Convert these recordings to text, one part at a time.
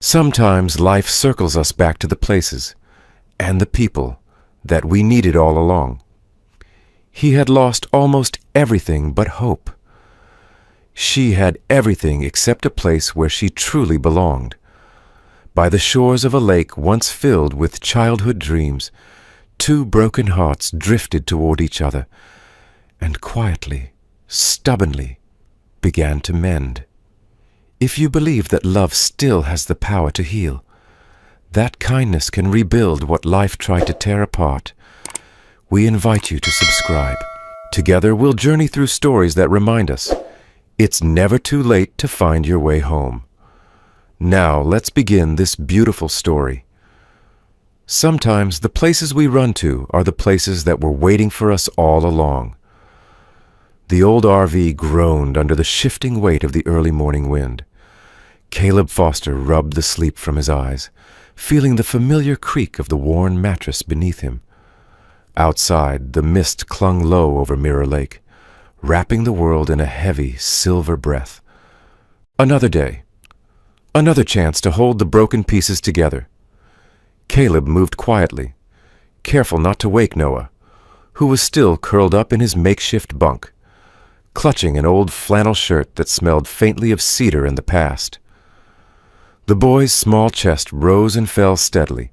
Sometimes life circles us back to the places and the people that we needed all along. He had lost almost everything but hope. She had everything except a place where she truly belonged. By the shores of a lake once filled with childhood dreams, two broken hearts drifted toward each other and quietly, stubbornly began to mend. If you believe that love still has the power to heal, that kindness can rebuild what life tried to tear apart, we invite you to subscribe. Together we'll journey through stories that remind us it's never too late to find your way home. Now let's begin this beautiful story. Sometimes the places we run to are the places that were waiting for us all along. The old RV groaned under the shifting weight of the early morning wind. Caleb Foster rubbed the sleep from his eyes, feeling the familiar creak of the worn mattress beneath him. Outside, the mist clung low over Mirror Lake, wrapping the world in a heavy, silver breath. Another day. Another chance to hold the broken pieces together. Caleb moved quietly, careful not to wake Noah, who was still curled up in his makeshift bunk, clutching an old flannel shirt that smelled faintly of cedar in the past. The boy's small chest rose and fell steadily,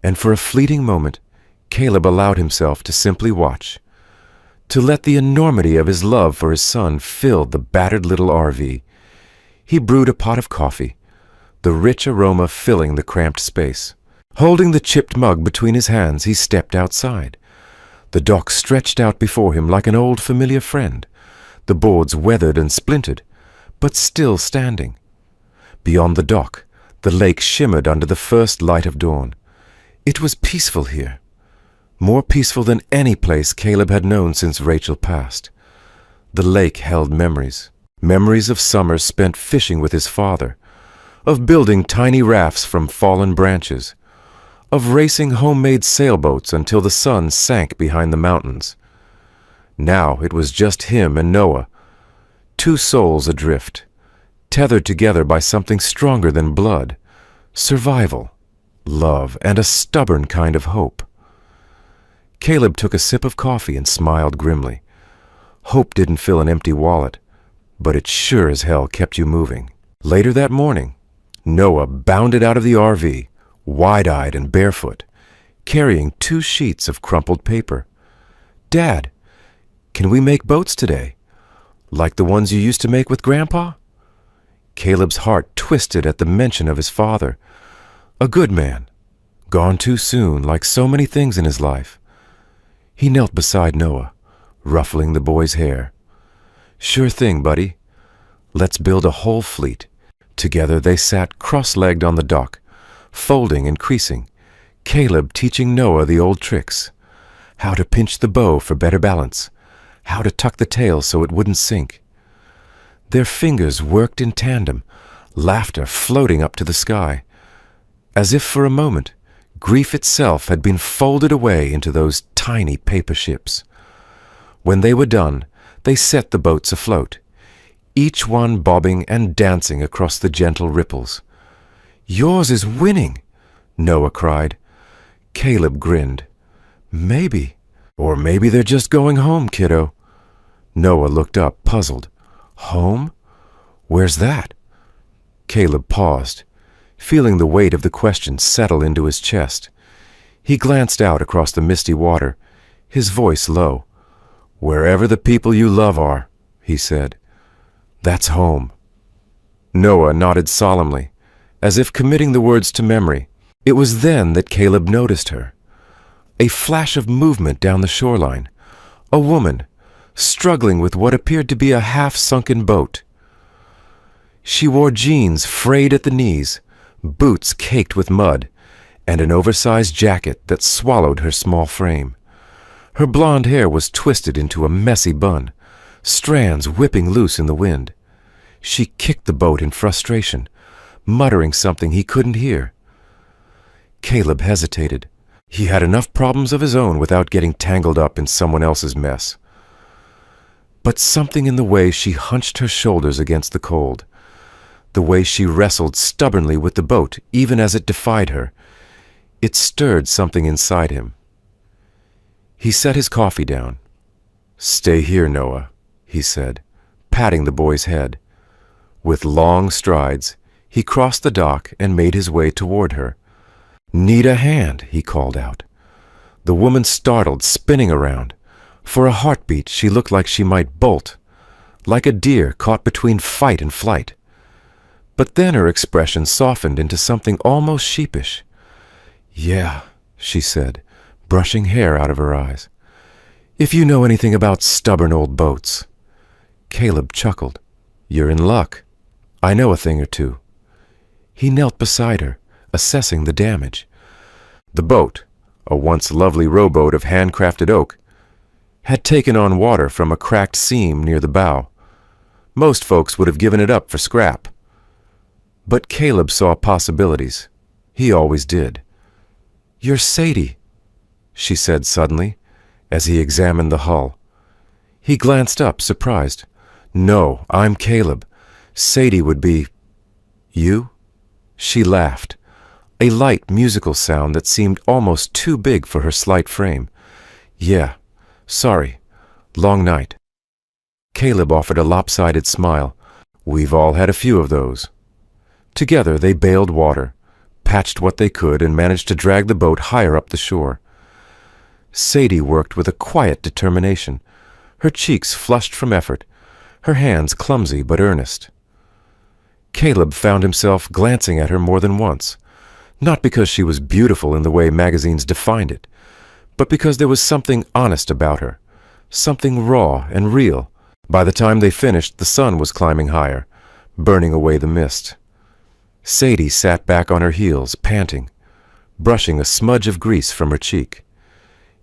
and for a fleeting moment, Caleb allowed himself to simply watch, to let the enormity of his love for his son fill the battered little RV. He brewed a pot of coffee, the rich aroma filling the cramped space. Holding the chipped mug between his hands, he stepped outside. The dock stretched out before him like an old familiar friend, the boards weathered and splintered, but still standing. Beyond the dock, the lake shimmered under the first light of dawn. It was peaceful here, more peaceful than any place Caleb had known since Rachel passed. The lake held memories, memories of summers spent fishing with his father, of building tiny rafts from fallen branches, of racing homemade sailboats until the sun sank behind the mountains. Now it was just him and Noah, two souls adrift, tethered together by something stronger than blood, survival, love, and a stubborn kind of hope. Caleb took a sip of coffee and smiled grimly. Hope didn't fill an empty wallet, but it sure as hell kept you moving. Later that morning, Noah bounded out of the RV, wide-eyed and barefoot, carrying 2 sheets of crumpled paper. "Dad, can we make boats today? Like the ones you used to make with Grandpa?" Caleb's heart twisted at the mention of his father. A good man, gone too soon, like so many things in his life. He knelt beside Noah, ruffling the boy's hair. "Sure thing, buddy. Let's build a whole fleet." Together they sat cross-legged on the dock, folding and creasing, Caleb teaching Noah the old tricks, how to pinch the bow for better balance, how to tuck the tail so it wouldn't sink. Their fingers worked in tandem, laughter floating up to the sky, as if for a moment grief itself had been folded away into those tiny paper ships. When they were done, they set the boats afloat, each one bobbing and dancing across the gentle ripples. "Yours is winning," Noah cried. Caleb grinned. "Maybe. Or maybe they're just going home, kiddo." Noah looked up, puzzled. "Home? Where's that?" Caleb paused, feeling the weight of the question settle into his chest. He glanced out across the misty water, his voice low. "Wherever the people you love are," he said. "That's home." Noah nodded solemnly, as if committing the words to memory. It was then that Caleb noticed her. A flash of movement down the shoreline. A woman, struggling with what appeared to be a half-sunken boat. She wore jeans frayed at the knees, boots caked with mud, and an oversized jacket that swallowed her small frame. Her blonde hair was twisted into a messy bun, strands whipping loose in the wind. She kicked the boat in frustration, muttering something he couldn't hear. Caleb hesitated. He had enough problems of his own without getting tangled up in someone else's mess. But something in the way she hunched her shoulders against the cold, the way she wrestled stubbornly with the boat even as it defied her. It stirred something inside him. He set his coffee down. "Stay here, Noah," he said, patting the boy's head. With long strides, he crossed the dock and made his way toward her. "Need a hand," he called out. The woman startled, spinning around. For a heartbeat, she looked like she might bolt, like a deer caught between fight and flight. But then her expression softened into something almost sheepish. "Yeah," she said, brushing hair out of her eyes. "If you know anything about stubborn old boats." Caleb chuckled. "You're in luck. I know a thing or two." He knelt beside her, assessing the damage. The boat, a once lovely rowboat of handcrafted oak, had taken on water from a cracked seam near the bow. Most folks would have given it up for scrap. But Caleb saw possibilities. He always did. "You're Sadie," she said suddenly, as he examined the hull. He glanced up, surprised. "No, I'm Caleb. Sadie would be—" "You?" She laughed, a light musical sound that seemed almost too big for her slight frame. "Yeah, sorry. Long night." Caleb offered a lopsided smile. "We've all had a few of those." Together they bailed water, patched what they could, and managed to drag the boat higher up the shore. Sadie worked with a quiet determination, her cheeks flushed from effort, her hands clumsy but earnest. Caleb found himself glancing at her more than once, not because she was beautiful in the way magazines defined it, but because there was something honest about her, something raw and real. By the time they finished, the sun was climbing higher, burning away the mist. Sadie sat back on her heels, panting, brushing a smudge of grease from her cheek.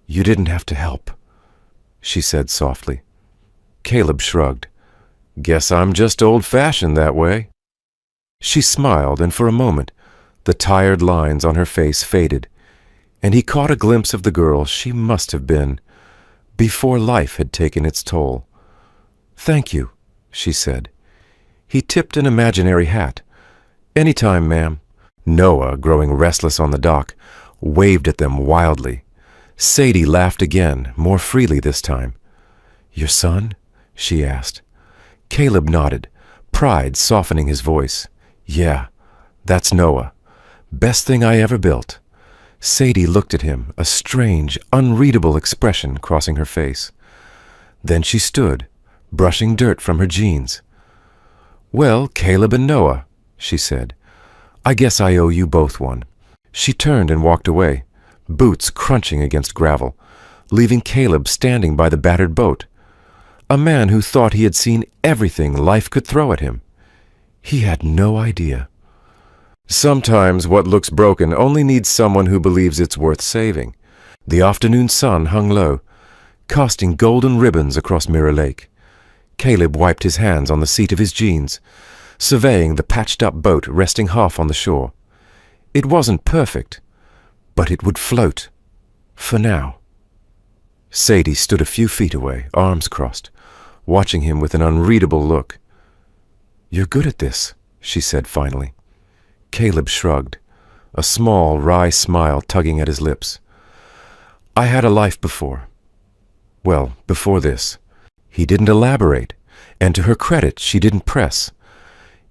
"You didn't have to help," she said softly. Caleb shrugged. "Guess I'm just old-fashioned that way." She smiled, and for a moment, the tired lines on her face faded, and he caught a glimpse of the girl she must have been before life had taken its toll. "Thank you," she said. He tipped an imaginary hat. "Any time, ma'am." Noah, growing restless on the dock, waved at them wildly. Sadie laughed again, more freely this time. "Your son?" she asked. Caleb nodded, pride softening his voice. "Yeah, that's Noah. Best thing I ever built." Sadie looked at him, a strange, unreadable expression crossing her face. Then she stood, brushing dirt from her jeans. "Well, Caleb and Noah," she said, "I guess I owe you both one." She turned and walked away, boots crunching against gravel, leaving Caleb standing by the battered boat, a man who thought he had seen everything life could throw at him. He had no idea. Sometimes what looks broken only needs someone who believes it's worth saving. The afternoon sun hung low, casting golden ribbons across Mirror Lake. Caleb wiped his hands on the seat of his jeans, surveying the patched-up boat resting half on the shore. It wasn't perfect, but it would float. For now. Sadie stood a few feet away, arms crossed, watching him with an unreadable look. "You're good at this," she said finally. Caleb shrugged, a small, wry smile tugging at his lips. "I had a life before. Well, before this." He didn't elaborate, and to her credit, she didn't press.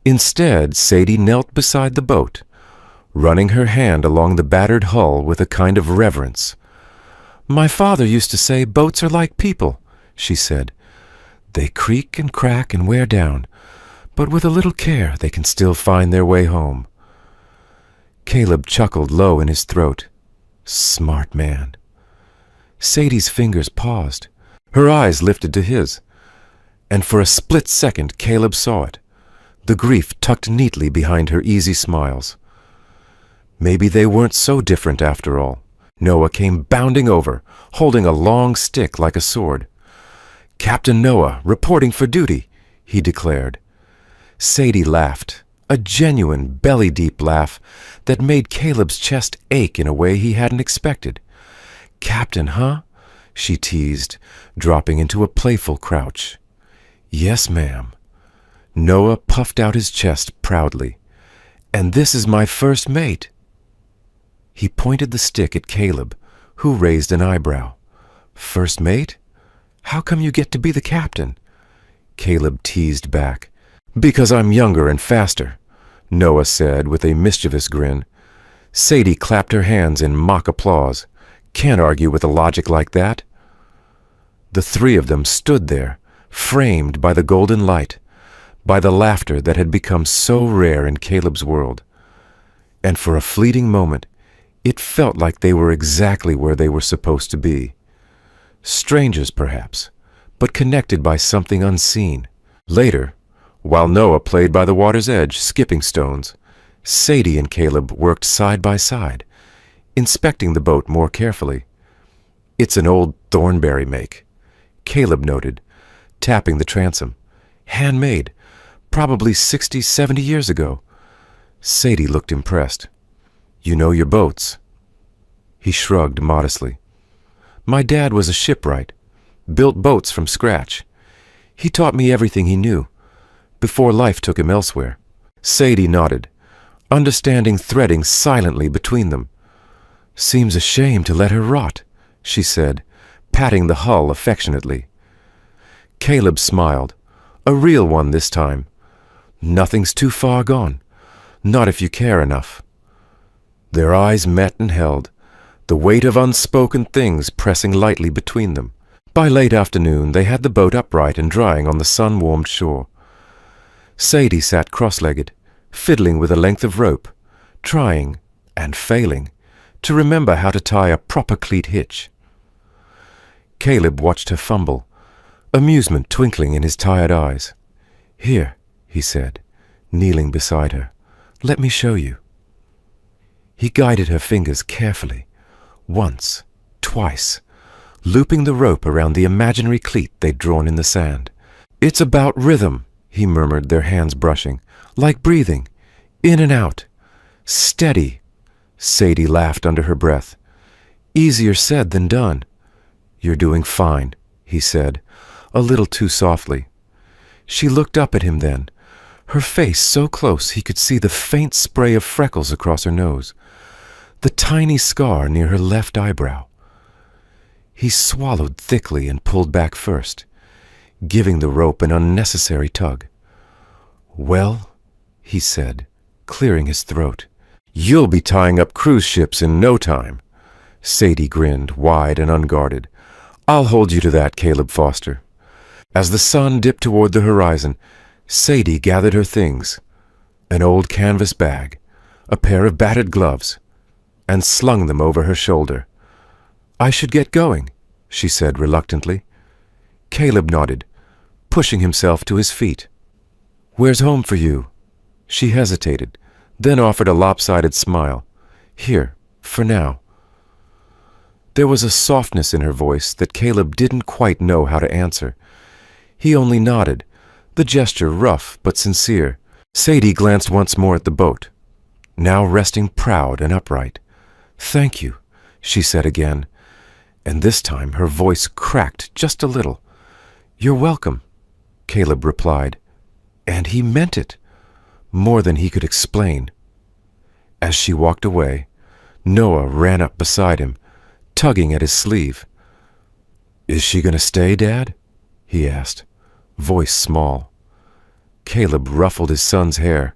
Instead, Sadie knelt beside the boat, running her hand along the battered hull with a kind of reverence. "My father used to say boats are like people," she said. "They creak and crack and wear down, but with a little care they can still find their way home." Caleb chuckled low in his throat. Smart man. Sadie's fingers paused. Her eyes lifted to his, and for a split second Caleb saw it, the grief tucked neatly behind her easy smiles. Maybe they weren't so different after all. Noah came bounding over, holding a long stick like a sword. "Captain Noah, reporting for duty," he declared. Sadie laughed, a genuine belly-deep laugh that made Caleb's chest ache in a way he hadn't expected. "Captain, huh?" she teased, dropping into a playful crouch. "Yes, ma'am." Noah puffed out his chest proudly. "And this is my first mate." He pointed the stick at Caleb, who raised an eyebrow. "First mate? How come you get to be the captain?" Caleb teased back. "Because I'm younger and faster," Noah said with a mischievous grin. Sadie clapped her hands in mock applause. "Can't argue with a logic like that." The three of them stood there, framed by the golden light, by the laughter that had become so rare in Caleb's world. And for a fleeting moment, it felt like they were exactly where they were supposed to be. Strangers, perhaps, but connected by something unseen. Later, while Noah played by the water's edge, skipping stones, Sadie and Caleb worked side by side, inspecting the boat more carefully. "It's an old Thornberry make," Caleb noted, tapping the transom. "Handmade, probably 60, 70 years ago." Sadie looked impressed. "You know your boats?" He shrugged modestly. "My dad was a shipwright, built boats from scratch. He taught me everything he knew, before life took him elsewhere." Sadie nodded, understanding threading silently between them. "Seems a shame to let her rot," she said, patting the hull affectionately. Caleb smiled, a real one this time. "Nothing's too far gone, not if you care enough." Their eyes met and held, the weight of unspoken things pressing lightly between them. By late afternoon, they had the boat upright and drying on the sun-warmed shore. Sadie sat cross-legged, fiddling with a length of rope, trying, and failing, to remember how to tie a proper cleat hitch. Caleb watched her fumble, amusement twinkling in his tired eyes. "Here," he said, kneeling beside her. "Let me show you." He guided her fingers carefully, once, twice, looping the rope around the imaginary cleat they'd drawn in the sand. "It's about rhythm," he murmured, their hands brushing. "Like breathing, in and out. Steady." Sadie laughed under her breath. "Easier said than done." "You're doing fine," he said, a little too softly. She looked up at him then, her face so close he could see the faint spray of freckles across her nose, the tiny scar near her left eyebrow. He swallowed thickly and pulled back first, giving the rope an unnecessary tug. "Well," he said, clearing his throat, "you'll be tying up cruise ships in no time." Sadie grinned, wide and unguarded. "I'll hold you to that, Caleb Foster." As the sun dipped toward the horizon, Sadie gathered her things, an old canvas bag, a pair of battered gloves, and slung them over her shoulder. "I should get going," she said reluctantly. Caleb nodded, pushing himself to his feet. "Where's home for you?" She hesitated, then offered a lopsided smile. "Here, for now." There was a softness in her voice that Caleb didn't quite know how to answer. He only nodded, the gesture rough but sincere. Sadie glanced once more at the boat, now resting proud and upright. "Thank you," she said again, and this time her voice cracked just a little. "You're welcome," Caleb replied, and he meant it, more than he could explain. As she walked away, Noah ran up beside him, tugging at his sleeve. "Is she going to stay, Dad?" he asked, voice small. Caleb ruffled his son's hair,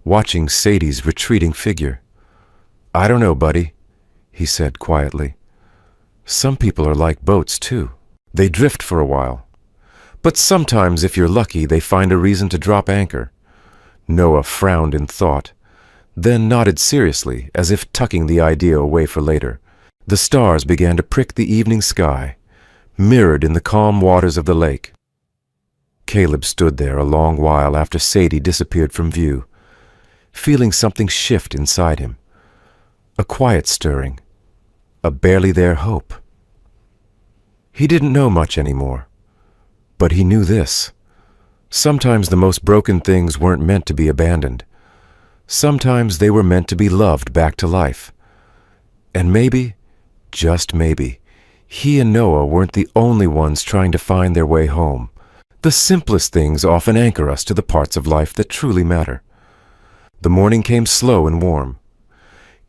watching Sadie's retreating figure. "I don't know, buddy," he said quietly. "Some people are like boats, too. They drift for a while. But sometimes, if you're lucky, they find a reason to drop anchor." Noah frowned in thought, then nodded seriously, as if tucking the idea away for later. The stars began to prick the evening sky, mirrored in the calm waters of the lake. Caleb stood there a long while after Sadie disappeared from view, feeling something shift inside him. A quiet stirring, a barely there hope. He didn't know much anymore, but he knew this. Sometimes the most broken things weren't meant to be abandoned. Sometimes they were meant to be loved back to life. And maybe, just maybe, he and Noah weren't the only ones trying to find their way home. The simplest things often anchor us to the parts of life that truly matter. The morning came slow and warm,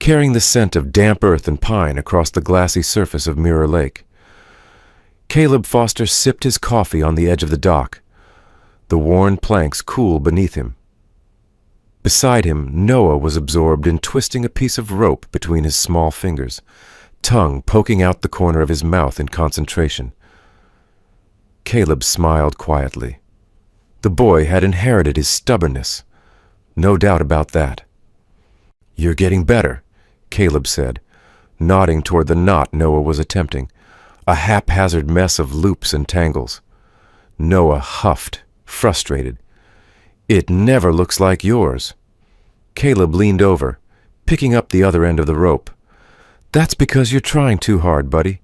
carrying the scent of damp earth and pine across the glassy surface of Mirror Lake. Caleb Foster sipped his coffee on the edge of the dock, the worn planks cool beneath him. Beside him, Noah was absorbed in twisting a piece of rope between his small fingers, tongue poking out the corner of his mouth in concentration. Caleb smiled quietly. The boy had inherited his stubbornness. No doubt about that. "You're getting better," Caleb said, nodding toward the knot Noah was attempting, a haphazard mess of loops and tangles. Noah huffed, frustrated. "It never looks like yours." Caleb leaned over, picking up the other end of the rope. "That's because you're trying too hard, buddy.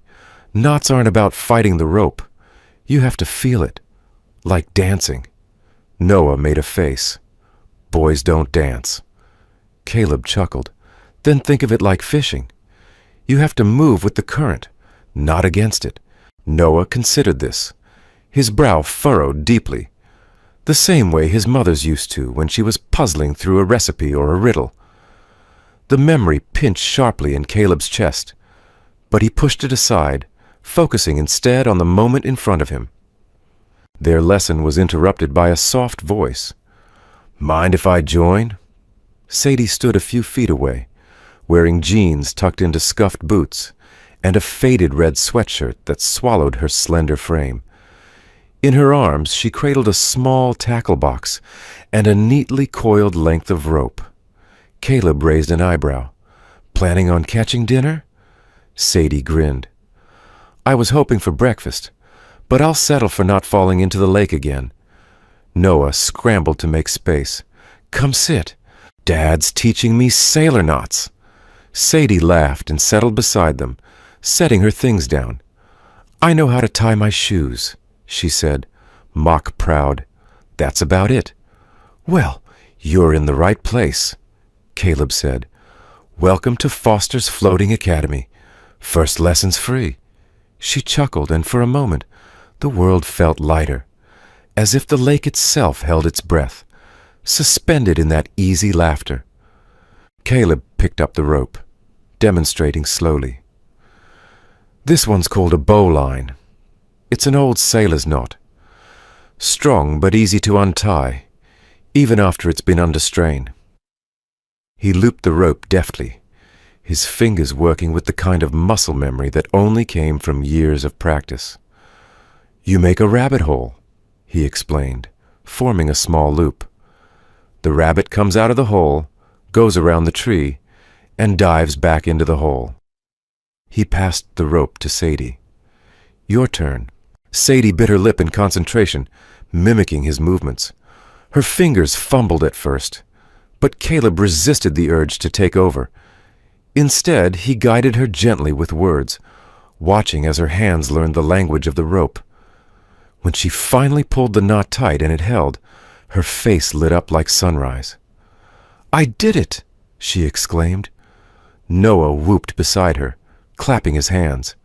Knots aren't about fighting the rope. You have to feel it, like dancing." Noah made a face. "Boys don't dance." Caleb chuckled. "Then think of it like fishing. You have to move with the current, not against it." Noah considered this, his brow furrowed deeply, the same way his mother's used to when she was puzzling through a recipe or a riddle. The memory pinched sharply in Caleb's chest, but he pushed it aside, focusing instead on the moment in front of him. Their lesson was interrupted by a soft voice. "Mind if I join?" Sadie stood a few feet away, wearing jeans tucked into scuffed boots and a faded red sweatshirt that swallowed her slender frame. In her arms, she cradled a small tackle box and a neatly coiled length of rope. Caleb raised an eyebrow. "Planning on catching dinner?" Sadie grinned. "I was hoping for breakfast, but I'll settle for not falling into the lake again." Noah scrambled to make space. "Come sit. Dad's teaching me sailor knots." Sadie laughed and settled beside them, setting her things down. "I know how to tie my shoes," she said, mock proud. "That's about it." "Well, you're in the right place," Caleb said. "Welcome to Foster's Floating Academy. First lessons free." She chuckled, and for a moment the world felt lighter, as if the lake itself held its breath, suspended in that easy laughter. Caleb picked up the rope, demonstrating slowly. "This one's called a bowline. It's an old sailor's knot. Strong but easy to untie, even after it's been under strain." He looped the rope deftly, his fingers working with the kind of muscle memory that only came from years of practice. "You make a rabbit hole," he explained, forming a small loop. The rabbit comes out of the hole, goes around the tree, and dives back into the hole. He passed the rope to Sadie. "Your turn." Sadie bit her lip in concentration, mimicking his movements. Her fingers fumbled at first, but Caleb resisted the urge to take over. Instead, he guided her gently with words, watching as her hands learned the language of the rope. When she finally pulled the knot tight and it held, her face lit up like sunrise. "I did it!" she exclaimed. Noah whooped beside her, clapping his hands.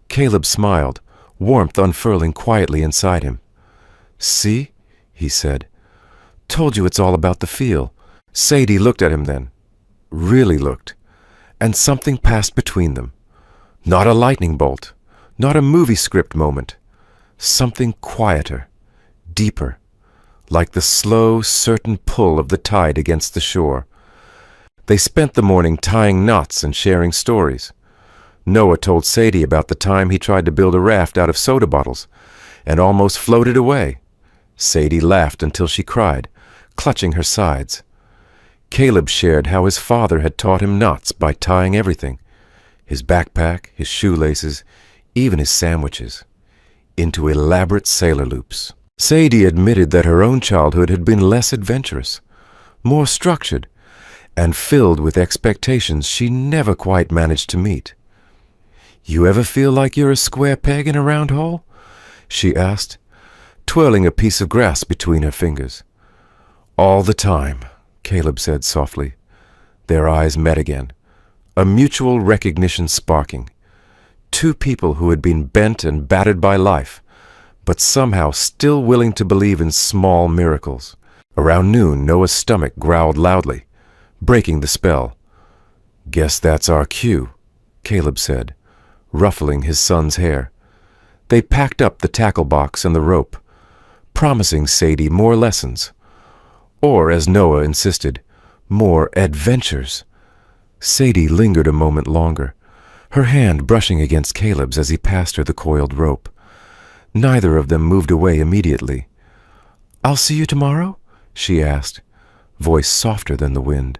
Caleb smiled, warmth unfurling quietly inside him. "See?" he said. "Told you it's all about the feel." Sadie looked at him then, really looked, and something passed between them. Not a lightning bolt, not a movie script moment. Something quieter, deeper, like the slow, certain pull of the tide against the shore. They spent the morning tying knots and sharing stories. Noah told Sadie about the time he tried to build a raft out of soda bottles and almost floated away. Sadie laughed until she cried, clutching her sides. Caleb shared how his father had taught him knots by tying everything, his backpack, his shoelaces, even his sandwiches, into elaborate sailor loops. Sadie admitted that her own childhood had been less adventurous, more structured, and filled with expectations she never quite managed to meet. "You ever feel like you're a square peg in a round hole?" she asked, twirling a piece of grass between her fingers. "All the time," Caleb said softly. Their eyes met again, a mutual recognition sparking. Two people who had been bent and battered by life, but somehow still willing to believe in small miracles. Around noon, Noah's stomach growled loudly, breaking the spell. "Guess that's our cue," Caleb said, ruffling his son's hair. They packed up the tackle box and the rope, promising Sadie more lessons, or, as Noah insisted, more adventures. Sadie lingered a moment longer, her hand brushing against Caleb's as he passed her the coiled rope. Neither of them moved away immediately. "I'll see you tomorrow?" she asked, voice softer than the wind.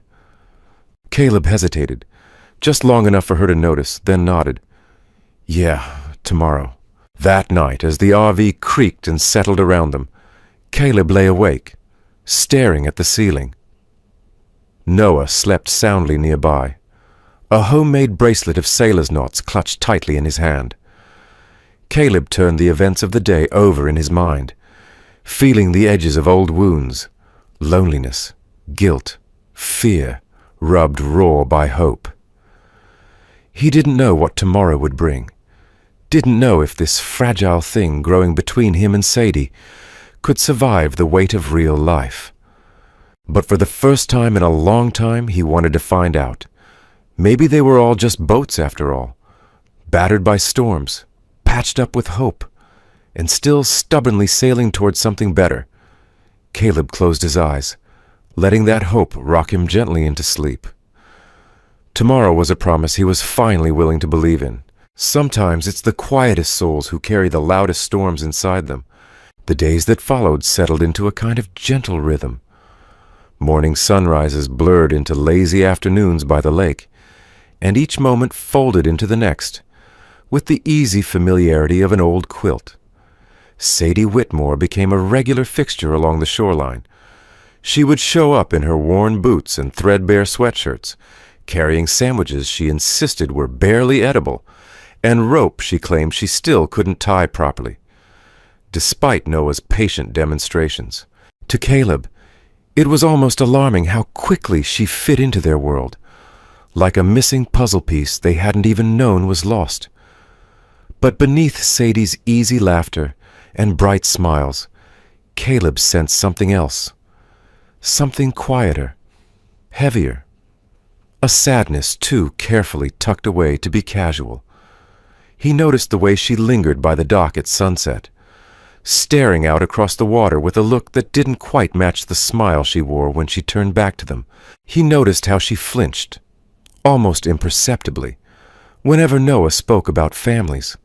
Caleb hesitated, just long enough for her to notice, then nodded. "Yeah, tomorrow." That night, as the RV creaked and settled around them, Caleb lay awake, staring at the ceiling. Noah slept soundly nearby, a homemade bracelet of sailor's knots clutched tightly in his hand. Caleb turned the events of the day over in his mind, feeling the edges of old wounds, loneliness, guilt, fear, rubbed raw by hope. He didn't know what tomorrow would bring, didn't know if this fragile thing growing between him and Sadie could survive the weight of real life. But for the first time in a long time, he wanted to find out. Maybe they were all just boats after all, battered by storms, patched up with hope, and still stubbornly sailing towards something better. Caleb closed his eyes, letting that hope rock him gently into sleep. Tomorrow was a promise he was finally willing to believe in. Sometimes it's the quietest souls who carry the loudest storms inside them. The days that followed settled into a kind of gentle rhythm. Morning sunrises blurred into lazy afternoons by the lake, and each moment folded into the next, with the easy familiarity of an old quilt. Sadie Whitmore became a regular fixture along the shoreline. She would show up in her worn boots and threadbare sweatshirts, carrying sandwiches she insisted were barely edible, and rope she claimed she still couldn't tie properly, despite Noah's patient demonstrations. To Caleb, it was almost alarming how quickly she fit into their world, like a missing puzzle piece they hadn't even known was lost. But beneath Sadie's easy laughter and bright smiles, Caleb sensed something else, something quieter, heavier, a sadness too carefully tucked away to be casual. He noticed the way she lingered by the dock at sunset, staring out across the water with a look that didn't quite match the smile she wore when she turned back to them. He noticed how she flinched, almost imperceptibly, whenever Noah spoke about families,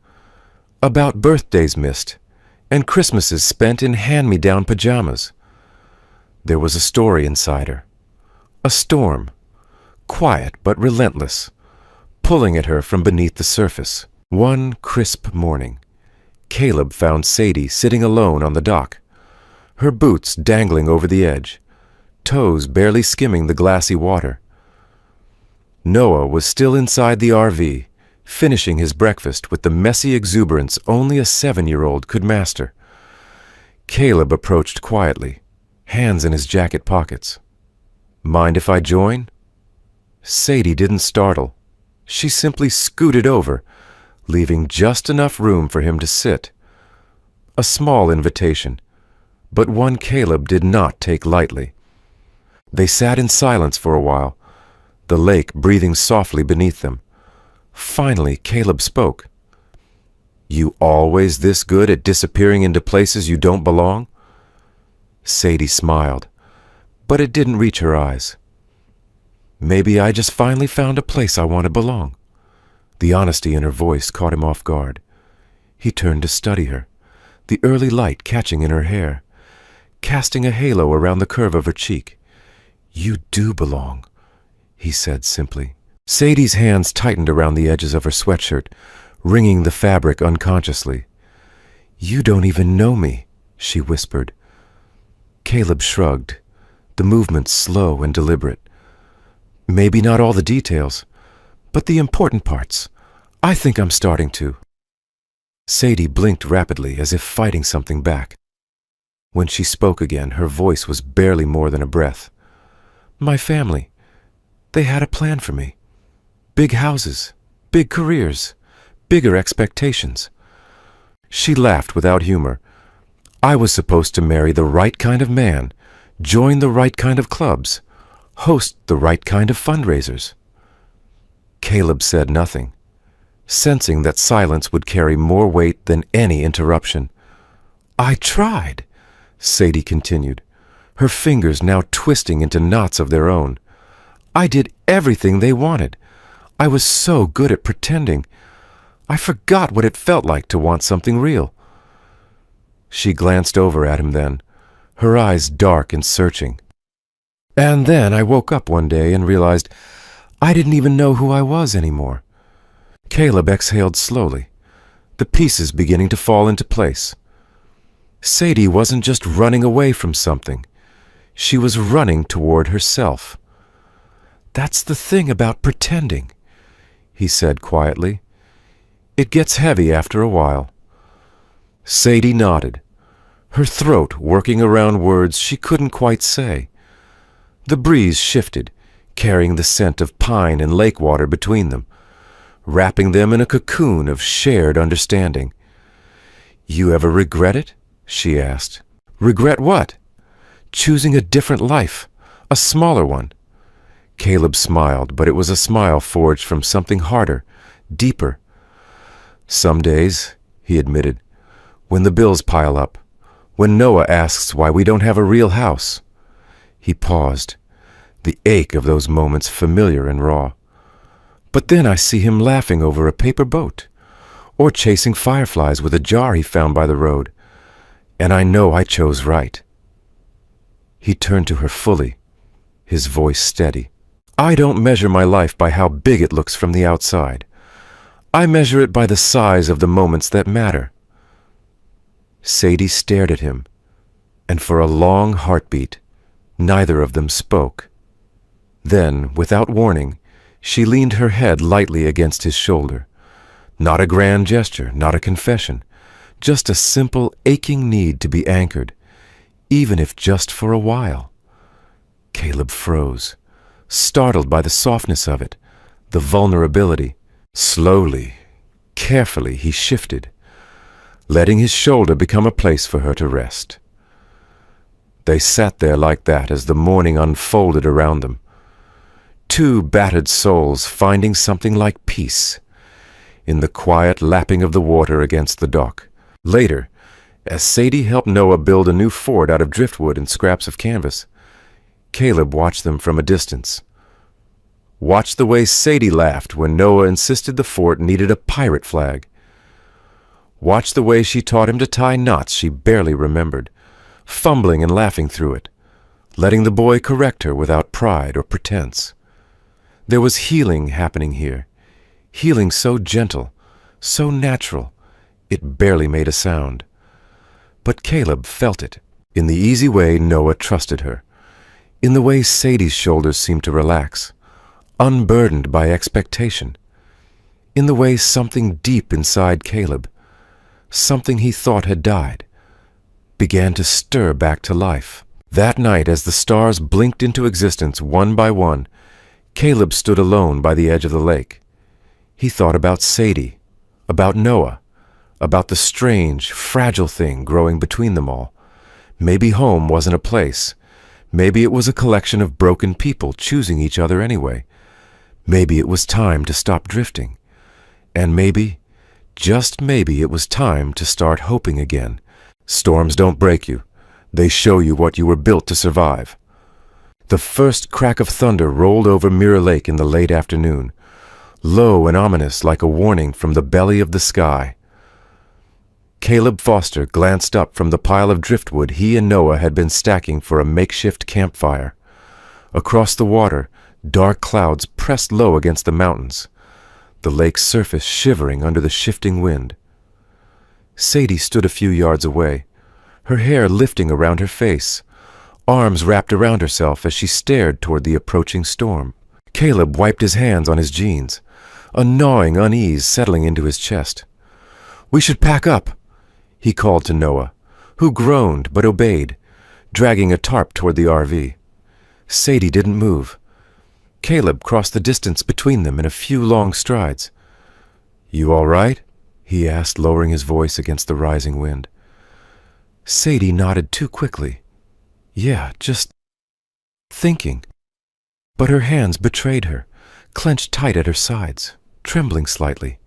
about birthdays missed, and Christmases spent in hand-me-down pajamas. There was a story inside her, a storm, quiet but relentless, pulling at her from beneath the surface. One crisp morning, Caleb found Sadie sitting alone on the dock, her boots dangling over the edge, toes barely skimming the glassy water. Noah was still inside the RV, finishing his breakfast with the messy exuberance only a 7-year-old could master. Caleb approached quietly, hands in his jacket pockets. "Mind if I join?" Sadie didn't startle. She simply scooted over, leaving just enough room for him to sit. A small invitation, but one Caleb did not take lightly. They sat in silence for a while, the lake breathing softly beneath them. Finally, Caleb spoke. "You always this good at disappearing into places you don't belong?" Sadie smiled, but it didn't reach her eyes. "Maybe I just finally found a place I want to belong." The honesty in her voice caught him off guard. He turned to study her, the early light catching in her hair, casting a halo around the curve of her cheek. "You do belong," he said simply. Sadie's hands tightened around the edges of her sweatshirt, wringing the fabric unconsciously. "You don't even know me," she whispered. Caleb shrugged, the movements slow and deliberate. "Maybe not all the details, but the important parts. I think I'm starting to." Sadie blinked rapidly as if fighting something back. When she spoke again, her voice was barely more than a breath. "My family. They had a plan for me. Big houses, big careers, bigger expectations." She laughed without humor, I was supposed to marry the right kind of man, join the right kind of clubs, host the right kind of fundraisers. Caleb said nothing, sensing that silence would carry more weight than any interruption. I tried, Sadie continued, her fingers now twisting into knots of their own. I did everything they wanted. I was so good at pretending. I forgot what it felt like to want something real. She glanced over at him then, her eyes dark and searching. And then I woke up one day and realized I didn't even know who I was anymore. Caleb exhaled slowly, the pieces beginning to fall into place. Sadie wasn't just running away from something. She was running toward herself. That's the thing about pretending, he said quietly. It gets heavy after a while. Sadie nodded, her throat working around words she couldn't quite say. The breeze shifted, carrying the scent of pine and lake water between them, wrapping them in a cocoon of shared understanding. You ever regret it? She asked. Regret what? Choosing a different life, a smaller one. Caleb smiled, but it was a smile forged from something harder, deeper. Some days, he admitted, when the bills pile up, when Noah asks why we don't have a real house. He paused, the ache of those moments familiar and raw. But then I see him laughing over a paper boat, or chasing fireflies with a jar he found by the road, and I know I chose right. He turned to her fully, his voice steady. I don't measure my life by how big it looks from the outside. I measure it by the size of the moments that matter. Sadie stared at him, and for a long heartbeat, neither of them spoke. Then, without warning, she leaned her head lightly against his shoulder. Not a grand gesture, not a confession, just a simple, aching need to be anchored, even if just for a while. Caleb froze, startled by the softness of it, the vulnerability. Slowly, carefully, he shifted, letting his shoulder become a place for her to rest. They sat there like that as the morning unfolded around them. Two battered souls finding something like peace in the quiet lapping of the water against the dock. Later, as Sadie helped Noah build a new fort out of driftwood and scraps of canvas, Caleb watched them from a distance. Watched the way Sadie laughed when Noah insisted the fort needed a pirate flag. Watched the way she taught him to tie knots she barely remembered, fumbling and laughing through it, letting the boy correct her without pride or pretense. There was healing happening here, healing so gentle, so natural, it barely made a sound. But Caleb felt it, in the easy way Noah trusted her, in the way Sadie's shoulders seemed to relax, unburdened by expectation, in the way something deep inside Caleb, something he thought had died, began to stir back to life. That night, as the stars blinked into existence one by one, Caleb stood alone by the edge of the lake. He thought about Sadie, about Noah, about the strange, fragile thing growing between them all. Maybe home wasn't a place. Maybe it was a collection of broken people choosing each other anyway. Maybe it was time to stop drifting. And maybe, just maybe, it was time to start hoping again. Storms don't break you. They show you what you were built to survive. The first crack of thunder rolled over Mirror Lake in the late afternoon, low and ominous like a warning from the belly of the sky. Caleb Foster glanced up from the pile of driftwood he and Noah had been stacking for a makeshift campfire. Across the water, dark clouds pressed low against the mountains, the lake's surface shivering under the shifting wind. Sadie stood a few yards away, her hair lifting around her face, arms wrapped around herself as she stared toward the approaching storm. Caleb wiped his hands on his jeans, a gnawing unease settling into his chest. "We should pack up," he called to Noah, who groaned but obeyed, dragging a tarp toward the RV. Sadie didn't move. Caleb crossed the distance between them in a few long strides. "You all right?" he asked, lowering his voice against the rising wind. Sadie nodded too quickly. Yeah, just thinking. But her hands betrayed her, clenched tight at her sides, trembling slightly.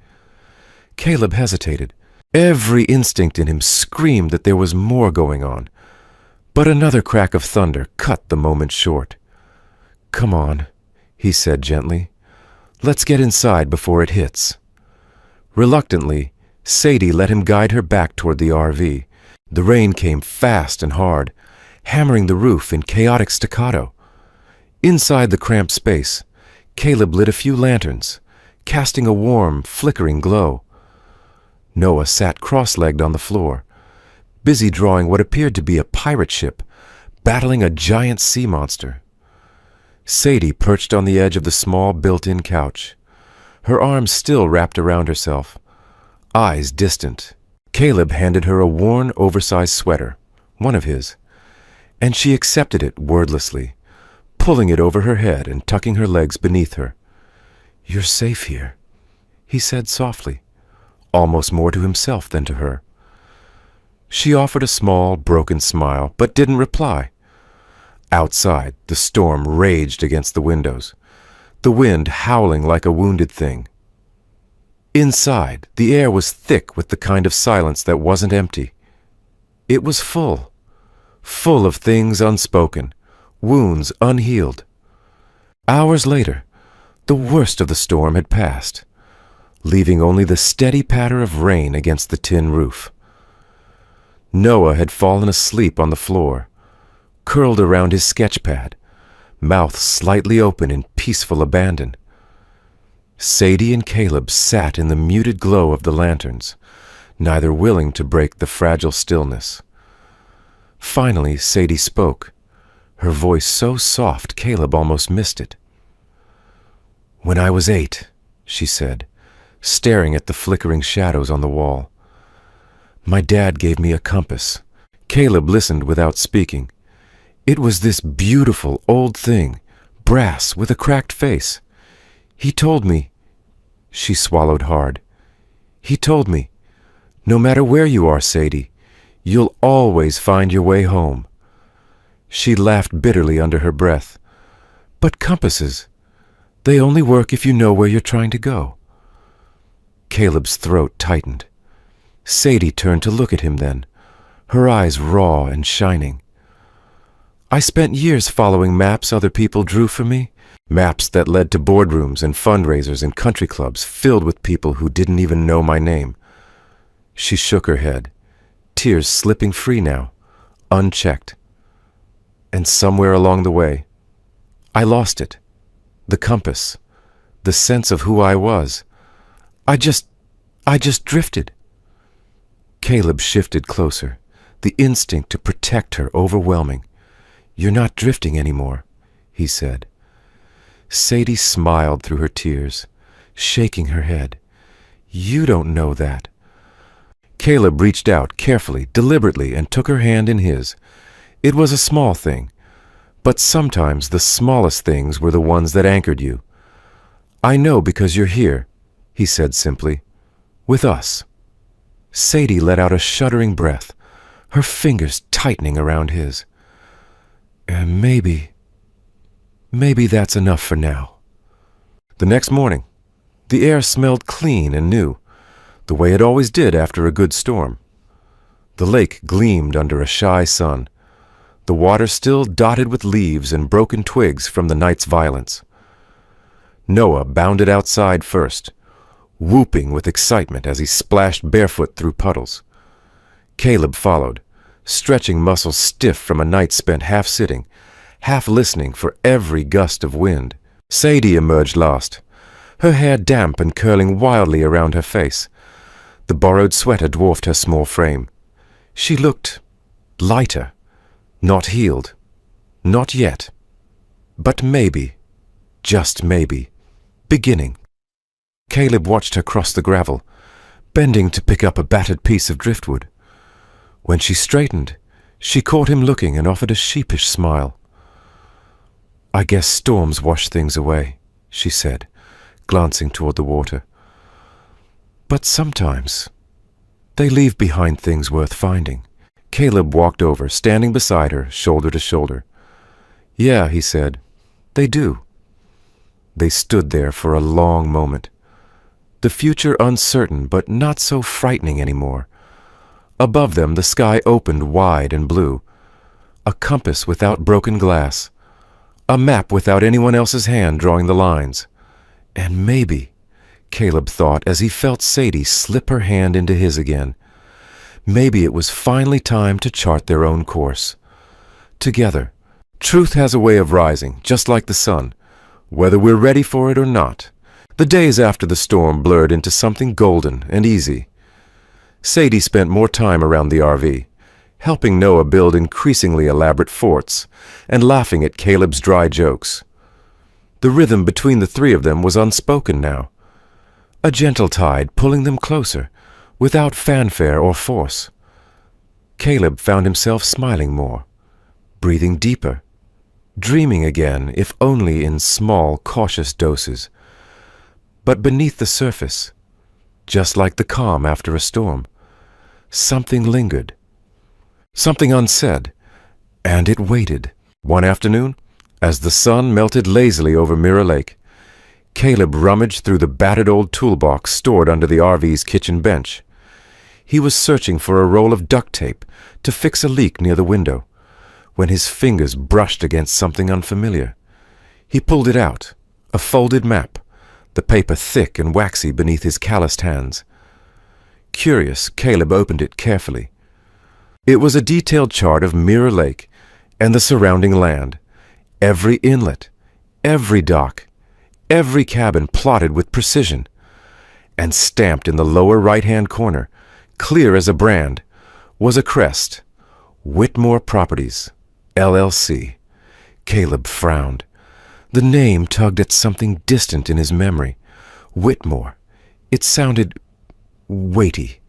Caleb hesitated. Every instinct in him screamed that there was more going on. But another crack of thunder cut the moment short. "Come on," he said gently. "Let's get inside before it hits." Reluctantly, Sadie let him guide her back toward the RV. The rain came fast and hard, hammering the roof in chaotic staccato. Inside the cramped space, Caleb lit a few lanterns, casting a warm, flickering glow. Noah sat cross-legged on the floor, busy drawing what appeared to be a pirate ship battling a giant sea monster. Sadie perched on the edge of the small built-in couch, her arms still wrapped around herself, eyes distant. Caleb handed her a worn, oversized sweater, one of his, and she accepted it wordlessly, pulling it over her head and tucking her legs beneath her. "You're safe here," he said softly, almost more to himself than to her. She offered a small, broken smile, but didn't reply. Outside, the storm raged against the windows, the wind howling like a wounded thing. Inside, the air was thick with the kind of silence that wasn't empty. It was full of things unspoken, wounds unhealed. Hours later, the worst of the storm had passed, leaving only the steady patter of rain against the tin roof. Noah had fallen asleep on the floor, curled around his sketch pad, mouth slightly open in peaceful abandon. Sadie and Caleb sat in the muted glow of the lanterns, neither willing to break the fragile stillness. Finally, Sadie spoke, her voice so soft Caleb almost missed it. "When I was 8, she said, staring at the flickering shadows on the wall. "My dad gave me a compass." Caleb listened without speaking. It was this beautiful old thing, brass with a cracked face. "He told me," she swallowed hard. "He told me, no matter where you are, Sadie, you'll always find your way home." She laughed bitterly under her breath. "But compasses, they only work if you know where you're trying to go." Caleb's throat tightened. Sadie turned to look at him then, her eyes raw and shining. "I spent years following maps other people drew for me, maps that led to boardrooms and fundraisers and country clubs filled with people who didn't even know my name." She shook her head, tears slipping free now, unchecked. "And somewhere along the way, I lost it. The compass, the sense of who I was. I just drifted." Caleb shifted closer, the instinct to protect her overwhelming. "You're not drifting anymore," he said. Sadie smiled through her tears, shaking her head. "You don't know that." Caleb reached out carefully, deliberately, and took her hand in his. It was a small thing, but sometimes the smallest things were the ones that anchored you. "I know because you're here," he said simply. "With us." Sadie let out a shuddering breath, her fingers tightening around his. "And maybe that's enough for now." The next morning, the air smelled clean and new, the way it always did after a good storm. The lake gleamed under a shy sun, the water still dotted with leaves and broken twigs from the night's violence. Noah bounded outside first, whooping with excitement as he splashed barefoot through puddles. Caleb followed, stretching muscles stiff from a night spent half sitting, half listening for every gust of wind. Sadie emerged last, her hair damp and curling wildly around her face. The borrowed sweater dwarfed her small frame. She looked lighter, not healed, not yet, but maybe, just maybe, beginning. Caleb watched her cross the gravel, bending to pick up a battered piece of driftwood. When she straightened, she caught him looking and offered a sheepish smile. "I guess storms wash things away," she said, glancing toward the water. "But sometimes they leave behind things worth finding." Caleb walked over, standing beside her, shoulder to shoulder. "Yeah," he said, "they do." They stood there for a long moment. The future uncertain, but not so frightening anymore. Above them, the sky opened wide and blue. A compass without broken glass. A map without anyone else's hand drawing the lines. And maybe, Caleb thought as he felt Sadie slip her hand into his again, maybe it was finally time to chart their own course. Together. Truth has a way of rising, just like the sun, whether we're ready for it or not. The days after the storm blurred into something golden and easy. Sadie spent more time around the RV, helping Noah build increasingly elaborate forts and laughing at Caleb's dry jokes. The rhythm between the three of them was unspoken now. A gentle tide pulling them closer, without fanfare or force. Caleb found himself smiling more, breathing deeper, dreaming again, if only in small, cautious doses. But beneath the surface, just like the calm after a storm, something lingered, something unsaid, and it waited. One afternoon, as the sun melted lazily over Mirror Lake, Caleb rummaged through the battered old toolbox stored under the RV's kitchen bench. He was searching for a roll of duct tape to fix a leak near the window, when his fingers brushed against something unfamiliar. He pulled it out, a folded map, the paper thick and waxy beneath his calloused hands. Curious, Caleb opened it carefully. It was a detailed chart of Mirror Lake and the surrounding land, every inlet, every dock, every cabin plotted with precision, and stamped in the lower right-hand corner, clear as a brand, was a crest, Whitmore Properties, LLC. Caleb frowned. The name tugged at something distant in his memory. Whitmore. It sounded weighty,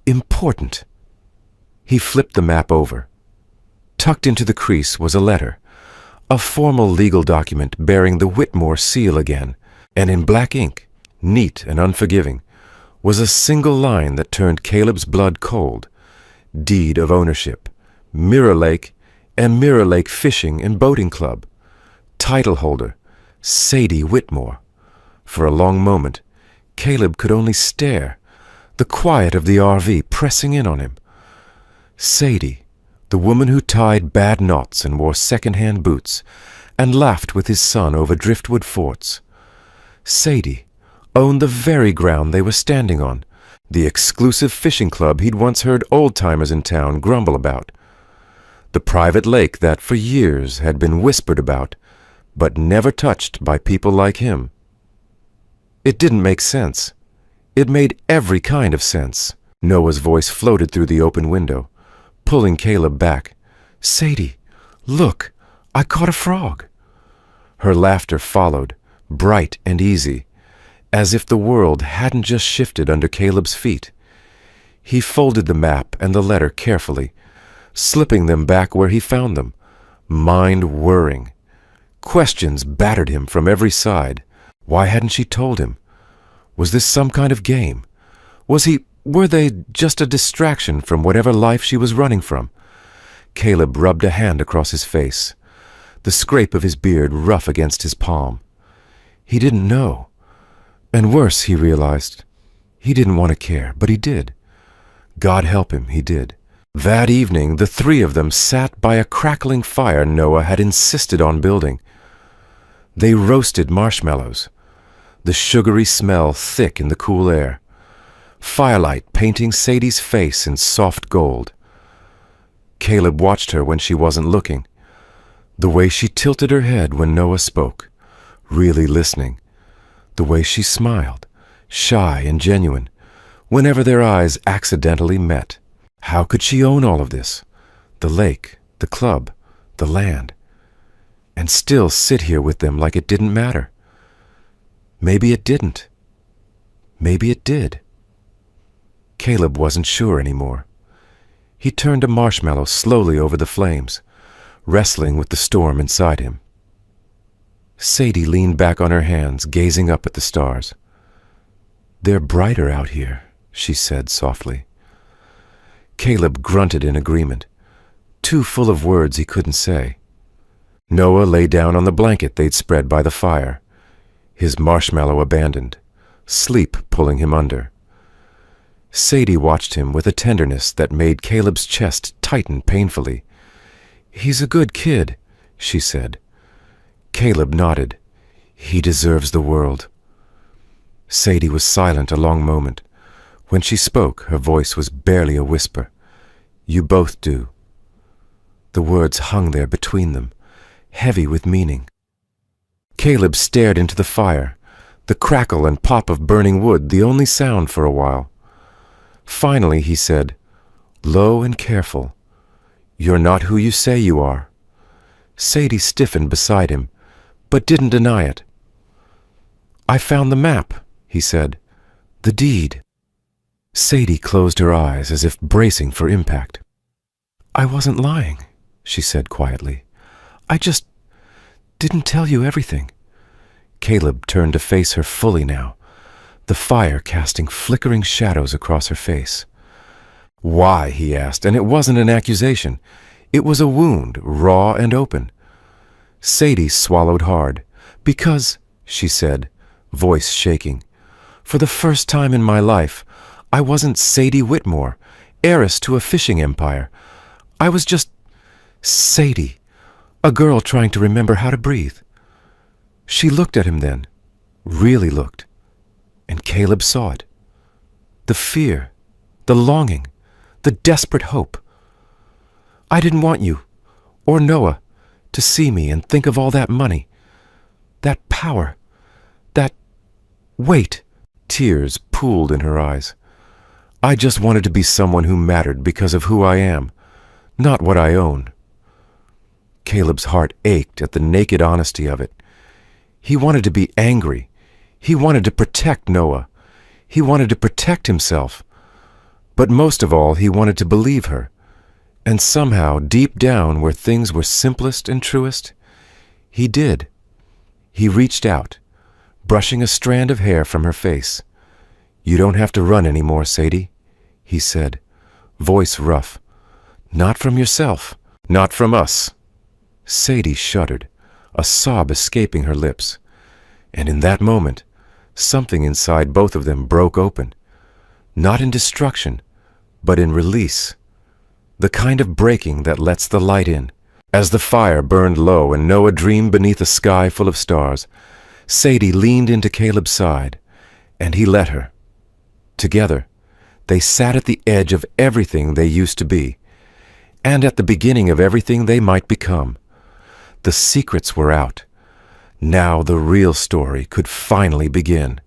important. He flipped the map over. Tucked into the crease was a letter, a formal legal document bearing the Whitmore seal again, and in black ink, neat and unforgiving, was a single line that turned Caleb's blood cold. Deed of ownership, Mirror Lake, and Mirror Lake Fishing and Boating Club. Title holder, Sadie Whitmore. For a long moment, Caleb could only stare, the quiet of the RV pressing in on him. Sadie, the woman who tied bad knots and wore second-hand boots and laughed with his son over driftwood forts. Sadie owned the very ground they were standing on, the exclusive fishing club he'd once heard old-timers in town grumble about, the private lake that for years had been whispered about, but never touched by people like him. It didn't make sense. It made every kind of sense. Noah's voice floated through the open window, pulling Caleb back. "Sadie, look, I caught a frog." Her laughter followed, bright and easy, as if the world hadn't just shifted under Caleb's feet. He folded the map and the letter carefully, slipping them back where he found them, mind whirring. Questions battered him from every side. Why hadn't she told him? Was this some kind of game? Were they just a distraction from whatever life she was running from? Caleb rubbed a hand across his face, the scrape of his beard rough against his palm. He didn't know. And worse, he realized, he didn't want to care, but he did. God help him, he did. That evening, the three of them sat by a crackling fire Noah had insisted on building. They roasted marshmallows, the sugary smell thick in the cool air, firelight painting Sadie's face in soft gold. Caleb watched her when she wasn't looking, the way she tilted her head when Noah spoke, really listening, the way she smiled, shy and genuine, whenever their eyes accidentally met. How could she own all of this? The lake, the club, the land, and still sit here with them like it didn't matter? Maybe it didn't. Maybe it did. Caleb wasn't sure anymore. He turned a marshmallow slowly over the flames, wrestling with the storm inside him. Sadie leaned back on her hands, gazing up at the stars. "They're brighter out here," she said softly. Caleb grunted in agreement, too full of words he couldn't say. Noah lay down on the blanket they'd spread by the fire, his marshmallow abandoned, sleep pulling him under. Sadie watched him with a tenderness that made Caleb's chest tighten painfully. "He's a good kid," she said. Caleb nodded. "He deserves the world." Sadie was silent a long moment. When she spoke, her voice was barely a whisper. "You both do." The words hung there between them, heavy with meaning. Caleb stared into the fire, the crackle and pop of burning wood the only sound for a while. Finally he said, low and careful, "You're not who you say you are." Sadie stiffened beside him, but didn't deny it. "I found the map," he said. "The deed." Sadie closed her eyes as if bracing for impact. "I wasn't lying," she said quietly. "I just didn't tell you everything." Caleb turned to face her fully now, the fire casting flickering shadows across her face. "Why?" he asked, and it wasn't an accusation. It was a wound, raw and open. Sadie swallowed hard. "Because," she said, voice shaking, "for the first time in my life, I wasn't Sadie Whitmore, heiress to a fishing empire. I was just Sadie, a girl trying to remember how to breathe." She looked at him then, really looked, and Caleb saw it. The fear, the longing, the desperate hope. "I didn't want you, or Noah, to see me and think of all that money, that power, that weight." Tears pooled in her eyes. "I just wanted to be someone who mattered because of who I am, not what I own." Caleb's heart ached at the naked honesty of it. He wanted to be angry. He wanted to protect Noah. He wanted to protect himself. But most of all, he wanted to believe her. And somehow, deep down where things were simplest and truest, he did. He reached out, brushing a strand of hair from her face. "You don't have to run anymore, Sadie," he said, voice rough. "Not from yourself, not from us." Sadie shuddered, a sob escaping her lips. And in that moment, something inside both of them broke open. Not in destruction, but in release. The kind of breaking that lets the light in. As the fire burned low and Noah dreamed beneath a sky full of stars, Sadie leaned into Caleb's side, and he let her. Together, they sat at the edge of everything they used to be, and at the beginning of everything they might become. The secrets were out. Now the real story could finally begin.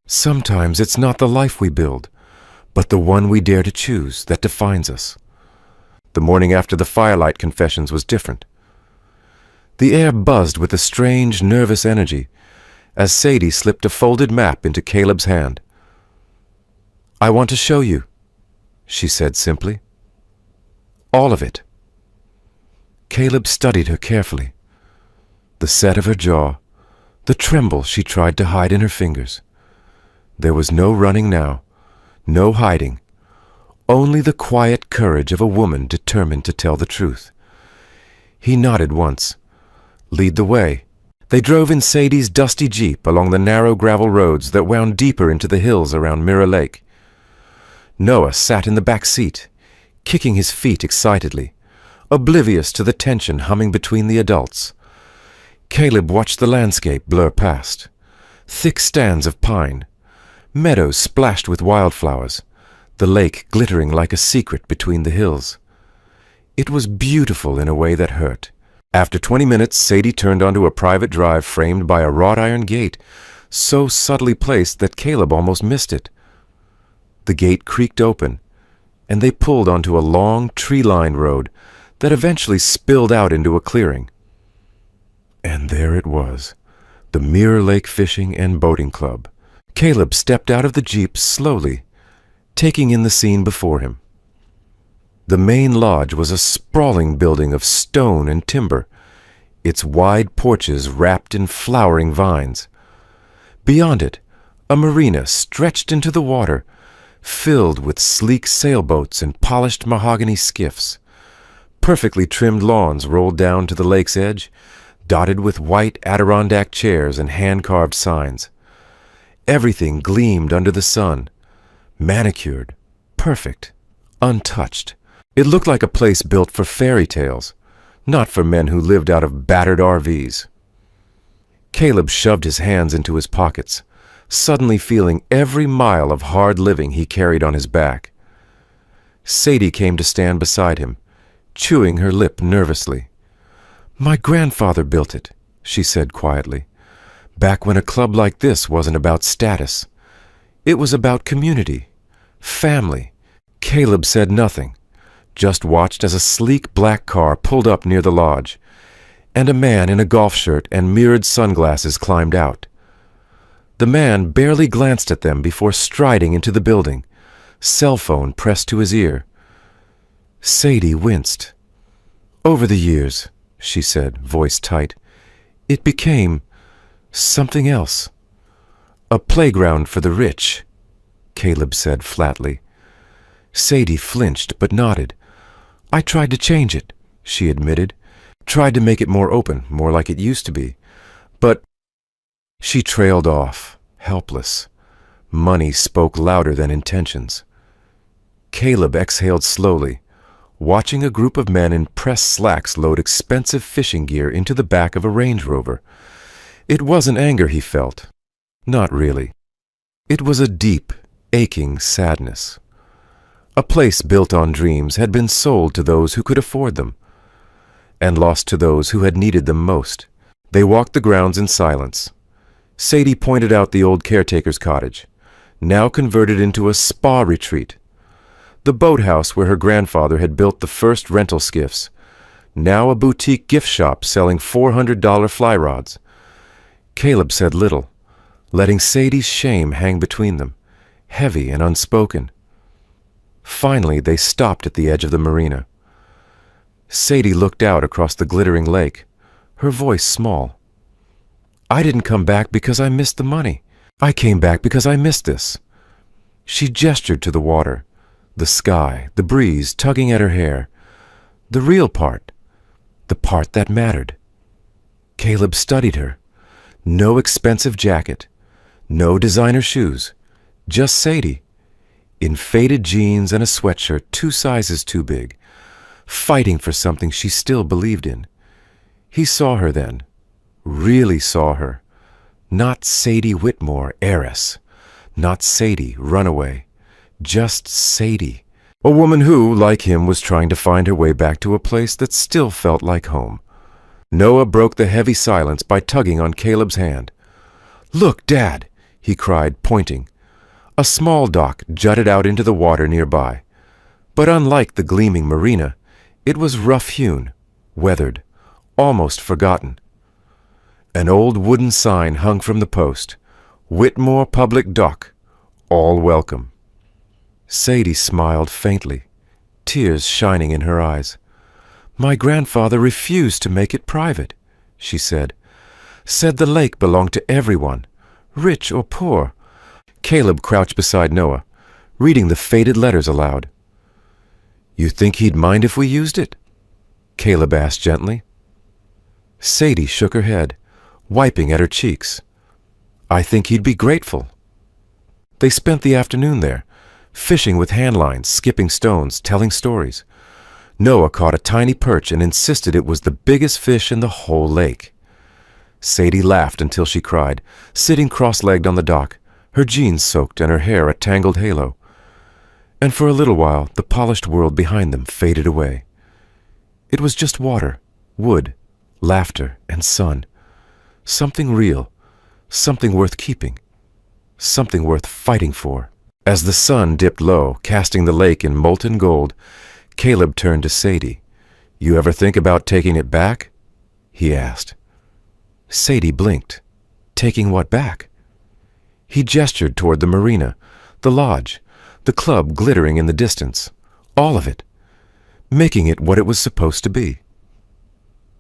Sometimes it's not the life we build, but the one we dare to choose that defines us. The morning after the firelight confessions was different. The air buzzed with a strange, nervous energy as Sadie slipped a folded map into Caleb's hand. "I want to show you," she said simply. "All of it." Caleb studied her carefully. The set of her jaw, the tremble she tried to hide in her fingers. There was no running now, no hiding, only the quiet courage of a woman determined to tell the truth. He nodded once. "Lead the way." They drove in Sadie's dusty Jeep along the narrow gravel roads that wound deeper into the hills around Mirror Lake. Noah sat in the back seat, kicking his feet excitedly, oblivious to the tension humming between the adults. Caleb watched the landscape blur past. Thick stands of pine, meadows splashed with wildflowers, the lake glittering like a secret between the hills. It was beautiful in a way that hurt. After 20 minutes, Sadie turned onto a private drive framed by a wrought iron gate, so subtly placed that Caleb almost missed it. The gate creaked open, and they pulled onto a long, tree-lined road that eventually spilled out into a clearing. And there it was, the Mirror Lake Fishing and Boating Club. Caleb stepped out of the Jeep slowly, taking in the scene before him. The main lodge was a sprawling building of stone and timber, its wide porches wrapped in flowering vines. Beyond it, a marina stretched into the water, filled with sleek sailboats and polished mahogany skiffs. Perfectly trimmed lawns rolled down to the lake's edge, dotted with white Adirondack chairs and hand-carved signs. Everything gleamed under the sun, manicured, perfect, untouched. It looked like a place built for fairy tales, not for men who lived out of battered RVs. Caleb shoved his hands into his pockets, suddenly feeling every mile of hard living he carried on his back. Sadie came to stand beside him, chewing her lip nervously. "My grandfather built it," she said quietly, "back when a club like this wasn't about status. It was about community, family." Caleb said nothing, just watched as a sleek black car pulled up near the lodge, and a man in a golf shirt and mirrored sunglasses climbed out. The man barely glanced at them before striding into the building, cell phone pressed to his ear. Sadie winced. "Over the years," she said, voice tight, "it became something else. A playground for the rich," Caleb said flatly. Sadie flinched but nodded. "I tried to change it," she admitted. "Tried to make it more open, more like it used to be. But—" She trailed off, helpless. Money spoke louder than intentions. Caleb exhaled slowly, watching a group of men in pressed slacks load expensive fishing gear into the back of a Range Rover. It wasn't anger he felt. Not really. It was a deep, aching sadness. A place built on dreams had been sold to those who could afford them, and lost to those who had needed them most. They walked the grounds in silence. Sadie pointed out the old caretaker's cottage, now converted into a spa retreat. The boathouse where her grandfather had built the first rental skiffs, now a boutique gift shop selling $400 fly rods. Caleb said little, letting Sadie's shame hang between them, heavy and unspoken. Finally, they stopped at the edge of the marina. Sadie looked out across the glittering lake, her voice small. "I didn't come back because I missed the money. I came back because I missed this." She gestured to the water, the sky, the breeze tugging at her hair. The real part, the part that mattered. Caleb studied her. No expensive jacket, no designer shoes, just Sadie, in faded jeans and a sweatshirt 2 sizes too big, fighting for something she still believed in. He saw her then, really saw her. Not Sadie Whitmore, heiress. Not Sadie, runaway. Just Sadie. A woman who, like him, was trying to find her way back to a place that still felt like home. Noah broke the heavy silence by tugging on Caleb's hand. "Look, Dad!" he cried, pointing. A small dock jutted out into the water nearby. But unlike the gleaming marina, it was rough-hewn, weathered, almost forgotten. An old wooden sign hung from the post, "Whitmore Public Dock, all welcome." Sadie smiled faintly, tears shining in her eyes. "My grandfather refused to make it private," she said. "Said the lake belonged to everyone, rich or poor." Caleb crouched beside Noah, reading the faded letters aloud. "You think he'd mind if we used it?" Caleb asked gently. Sadie shook her head, wiping at her cheeks. "I think he'd be grateful." They spent the afternoon there, fishing with hand lines, skipping stones, telling stories. Noah caught a tiny perch and insisted it was the biggest fish in the whole lake. Sadie laughed until she cried, sitting cross-legged on the dock, her jeans soaked and her hair a tangled halo. And for a little while, the polished world behind them faded away. It was just water, wood, laughter, and sun. Something real, something worth keeping, something worth fighting for. As the sun dipped low, casting the lake in molten gold, Caleb turned to Sadie. "You ever think about taking it back?" he asked. Sadie blinked. "Taking what back?" He gestured toward the marina, the lodge, the club glittering in the distance. All of it. Making it what it was supposed to be.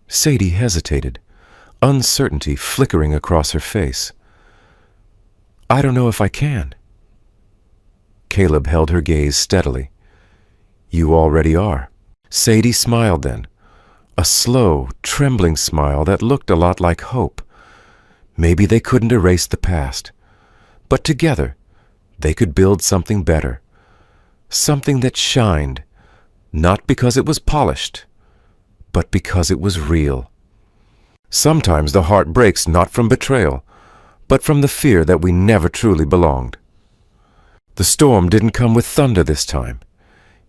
Sadie hesitated, uncertainty flickering across her face. "I don't know if I can." Caleb held her gaze steadily. You already are. Sadie smiled then, a slow, trembling smile that looked a lot like hope. Maybe they couldn't erase the past, but together they could build something better, something that shined, not because it was polished, but because it was real. Sometimes the heart breaks not from betrayal, but from the fear that we never truly belonged. The storm didn't come with thunder this time.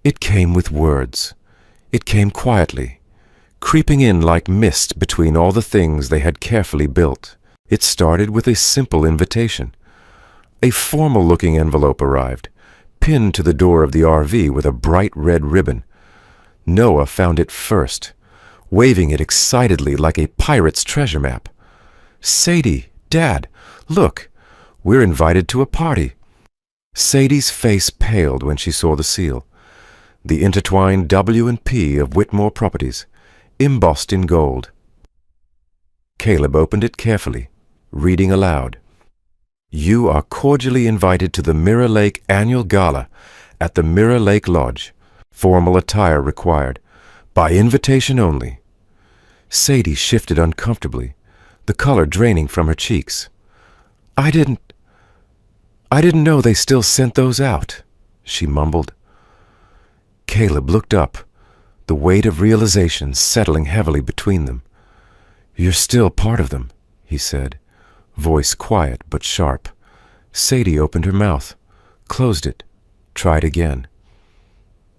It came with words. It came quietly, creeping in like mist between all the things they had carefully built. It started with a simple invitation. A formal-looking envelope arrived, pinned to the door of the RV with a bright red ribbon. Noah found it first, waving it excitedly like a pirate's treasure map. Sadie, Dad, look, we're invited to a party. Sadie's face paled when she saw the seal, the intertwined W and P of Whitmore Properties, embossed in gold. Caleb opened it carefully, reading aloud. You are cordially invited to the Mirror Lake Annual Gala at the Mirror Lake Lodge. Formal attire required, by invitation only. Sadie shifted uncomfortably, the color draining from her cheeks. I didn't know they still sent those out, she mumbled. Caleb looked up, the weight of realization settling heavily between them. You're still part of them, he said, voice quiet but sharp. Sadie opened her mouth, closed it, tried again.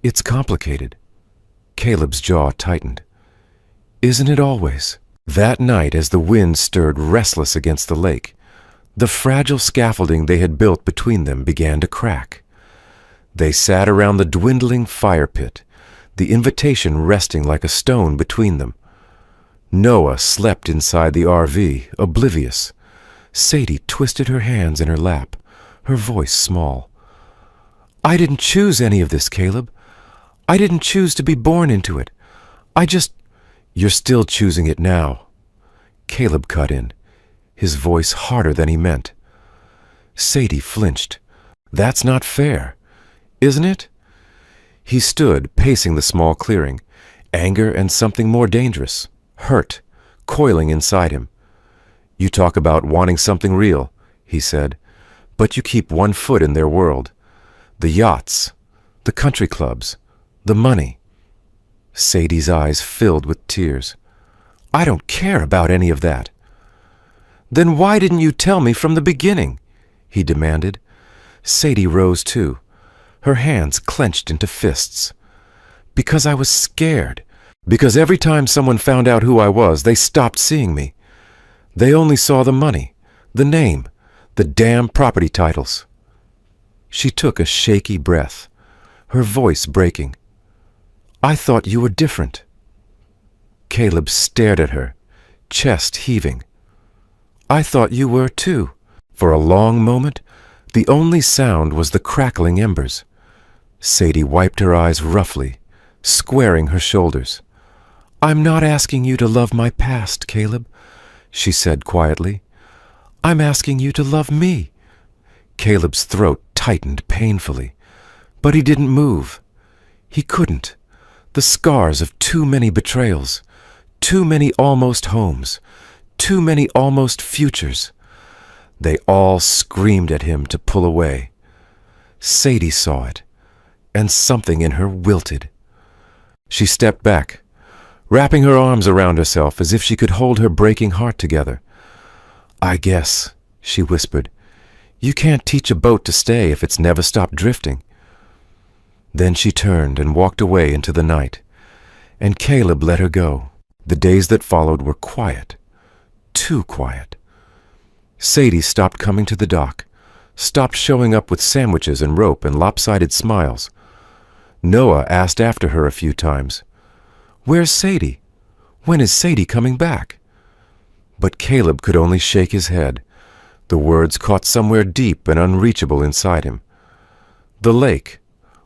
It's complicated. Caleb's jaw tightened. Isn't it always? That night, as the wind stirred restless against the lake, the fragile scaffolding they had built between them began to crack. They sat around the dwindling fire pit, the invitation resting like a stone between them. Noah slept inside the RV, oblivious. Sadie twisted her hands in her lap, her voice small. I didn't choose any of this, Caleb. I didn't choose to be born into it. You're still choosing it now. Caleb cut in, his voice harder than he meant. Sadie flinched. That's not fair, isn't it? He stood, pacing the small clearing, anger and something more dangerous, hurt, coiling inside him. You talk about wanting something real, he said, but you keep one foot in their world. The yachts, the country clubs, the money. Sadie's eyes filled with tears. I don't care about any of that. Then why didn't you tell me from the beginning? He demanded. Sadie rose too, her hands clenched into fists. Because I was scared. Because every time someone found out who I was, they stopped seeing me. They only saw the money, the name, the damn property titles. She took a shaky breath, her voice breaking. I thought you were different. Caleb stared at her, chest heaving. I thought you were too. For a long moment, the only sound was the crackling embers. Sadie wiped her eyes roughly, squaring her shoulders. I'm not asking you to love my past, Caleb, she said quietly. I'm asking you to love me. Caleb's throat tightened painfully, but he didn't move. He couldn't. The scars of too many betrayals, too many almost homes, too many almost futures. They all screamed at him to pull away. Sadie saw it, and something in her wilted. She stepped back, wrapping her arms around herself as if she could hold her breaking heart together. I guess, she whispered, you can't teach a boat to stay if it's never stopped drifting. Then she turned and walked away into the night, and Caleb let her go. The days that followed were quiet, too quiet. Sadie stopped coming to the dock, stopped showing up with sandwiches and rope and lopsided smiles. Noah asked after her a few times. Where's Sadie? When is Sadie coming back? But Caleb could only shake his head. The words caught somewhere deep and unreachable inside him. The lake,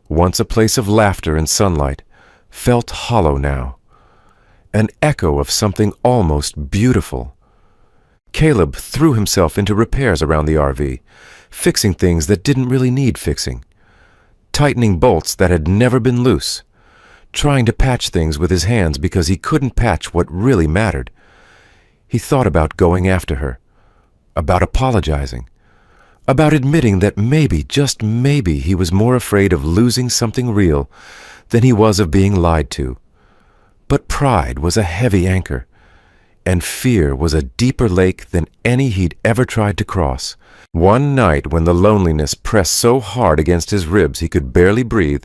once a place of laughter and sunlight, felt hollow now, an echo of something almost beautiful. Caleb threw himself into repairs around the RV, fixing things that didn't really need fixing. tightening bolts that had never been loose, trying to patch things with his hands because he couldn't patch what really mattered. He thought about going after her, about apologizing, about admitting that maybe, just maybe, he was more afraid of losing something real than he was of being lied to. But pride was a heavy anchor, and fear was a deeper lake than any he'd ever tried to cross. One night, when the loneliness pressed so hard against his ribs he could barely breathe,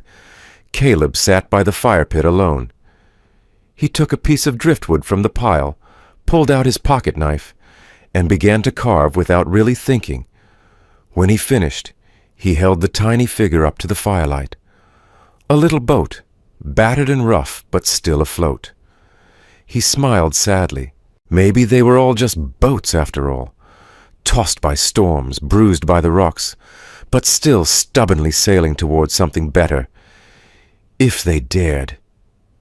Caleb sat by the fire pit alone. He took a piece of driftwood from the pile, pulled out his pocket knife, and began to carve without really thinking. When he finished, he held the tiny figure up to the firelight. A little boat, battered and rough, but still afloat. He smiled sadly. Maybe they were all just boats after all, tossed by storms, bruised by the rocks, but still stubbornly sailing towards something better. If they dared,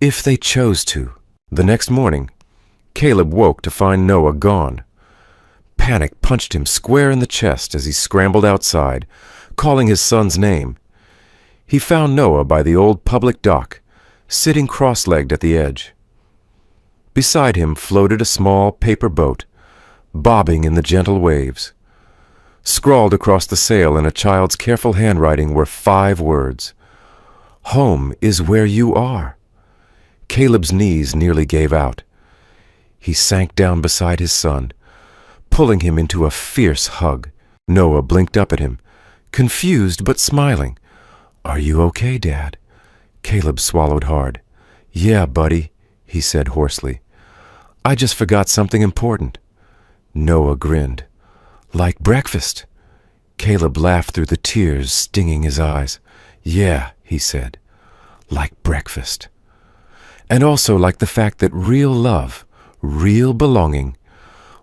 if they chose to. The next morning, Caleb woke to find Noah gone. Panic punched him square in the chest as he scrambled outside, calling his son's name. He found Noah by the old public dock, sitting cross-legged at the edge. Beside him floated a small paper boat, bobbing in the gentle waves. Scrawled across the sail in a child's careful handwriting were 5 words. "Home is where you are." Caleb's knees nearly gave out. He sank down beside his son, pulling him into a fierce hug. Noah blinked up at him, confused but smiling. "Are you okay, Dad?" Caleb swallowed hard. "Yeah, buddy," he said hoarsely. "I just forgot something important." Noah grinned. "Like breakfast?" Caleb laughed through the tears stinging his eyes. "Yeah," he said, "like breakfast. And also like the fact that real love, real belonging,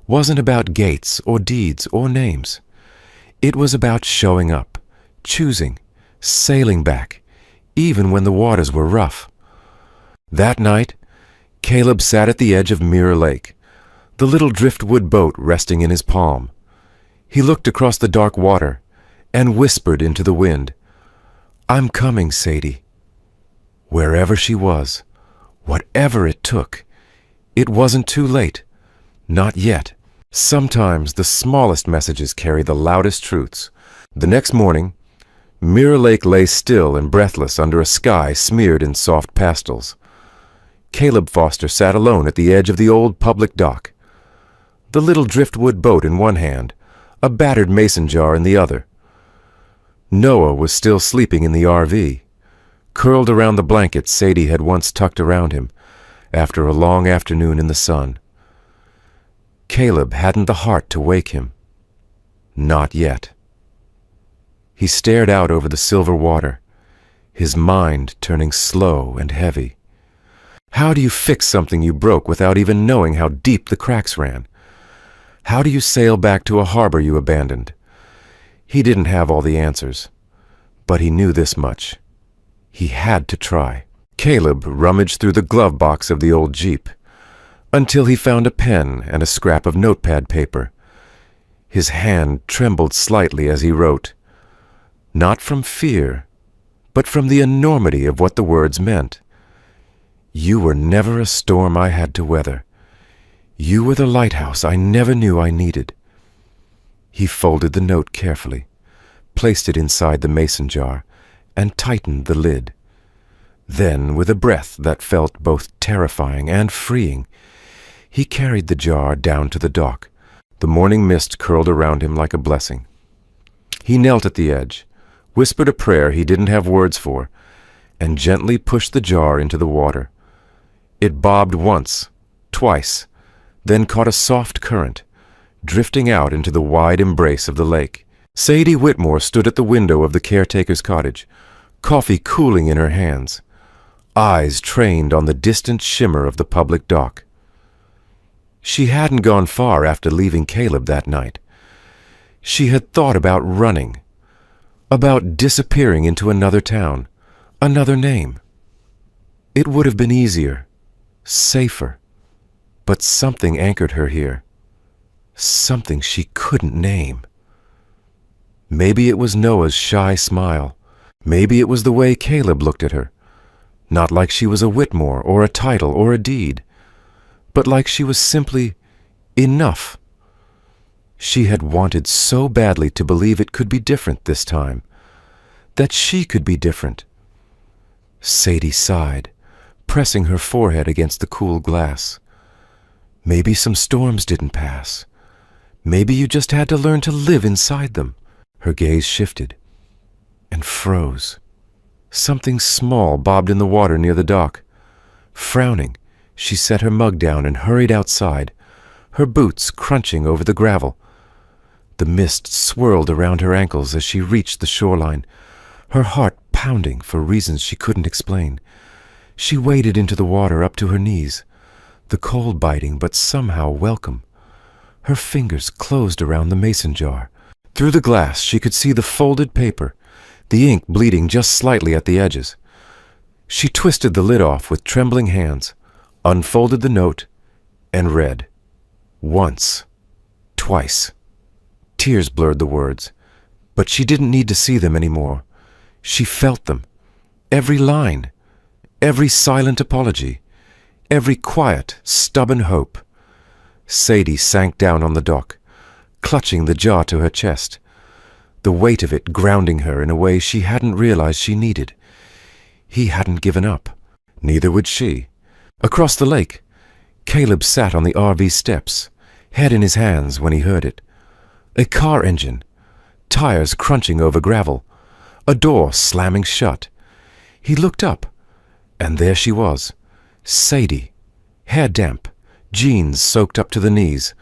wasn't about gates or deeds or names. It was about showing up, choosing, sailing back, even when the waters were rough." That night, Caleb sat at the edge of Mirror Lake, the little driftwood boat resting in his palm. He looked across the dark water and whispered into the wind, "I'm coming, Sadie." Wherever she was, whatever it took, it wasn't too late. Not yet. Sometimes the smallest messages carry the loudest truths. The next morning, Mirror Lake lay still and breathless under a sky smeared in soft pastels. Caleb Foster sat alone at the edge of the old public dock, the little driftwood boat in one hand, a battered mason jar in the other. Noah was still sleeping in the RV, curled around the blanket Sadie had once tucked around him after a long afternoon in the sun. Caleb hadn't the heart to wake him. Not yet. He stared out over the silver water, his mind turning slow and heavy. How do you fix something you broke without even knowing how deep the cracks ran? How do you sail back to a harbor you abandoned? He didn't have all the answers, but he knew this much. He had to try. Caleb rummaged through the glove box of the old Jeep until he found a pen and a scrap of notepad paper. His hand trembled slightly as he wrote, not from fear, but from the enormity of what the words meant. "You were never a storm I had to weather. You were the lighthouse I never knew I needed." He folded the note carefully, placed it inside the mason jar, and tightened the lid. Then, with a breath that felt both terrifying and freeing, he carried the jar down to the dock. The morning mist curled around him like a blessing. He knelt at the edge, whispered a prayer he didn't have words for, and gently pushed the jar into the water. It bobbed once, twice, then caught a soft current, drifting out into the wide embrace of the lake. Sadie Whitmore stood at the window of the caretaker's cottage, coffee cooling in her hands, eyes trained on the distant shimmer of the public dock. She hadn't gone far after leaving Caleb that night. She had thought about running, about disappearing into another town, another name. It would have been easier, safer, but something anchored her here, something she couldn't name. Maybe it was Noah's shy smile. Maybe it was the way Caleb looked at her, not like she was a Whitmore or a title or a deed, but like she was simply enough. She had wanted so badly to believe it could be different this time, that she could be different. Sadie sighed, pressing her forehead against the cool glass. Maybe some storms didn't pass. Maybe you just had to learn to live inside them. Her gaze shifted and froze. Something small bobbed in the water near the dock. Frowning, she set her mug down and hurried outside, her boots crunching over the gravel. The mist swirled around her ankles as she reached the shoreline, her heart pounding for reasons she couldn't explain. She waded into the water up to her knees, the cold biting but somehow welcome. Her fingers closed around the mason jar. Through the glass she could see the folded paper, the ink bleeding just slightly at the edges. She twisted the lid off with trembling hands, unfolded the note, and read. Once. Twice. Tears blurred the words, but she didn't need to see them anymore. She felt them. Every line. Every silent apology. Every quiet, stubborn hope. Sadie sank down on the dock, clutching the jar to her chest, the weight of it grounding her in a way she hadn't realized she needed. He hadn't given up. Neither would she. Across the lake, Caleb sat on the RV steps, head in his hands when he heard it. A car engine, tires crunching over gravel, a door slamming shut. He looked up, and there she was, Sadie, hair damp, jeans soaked up to the knees,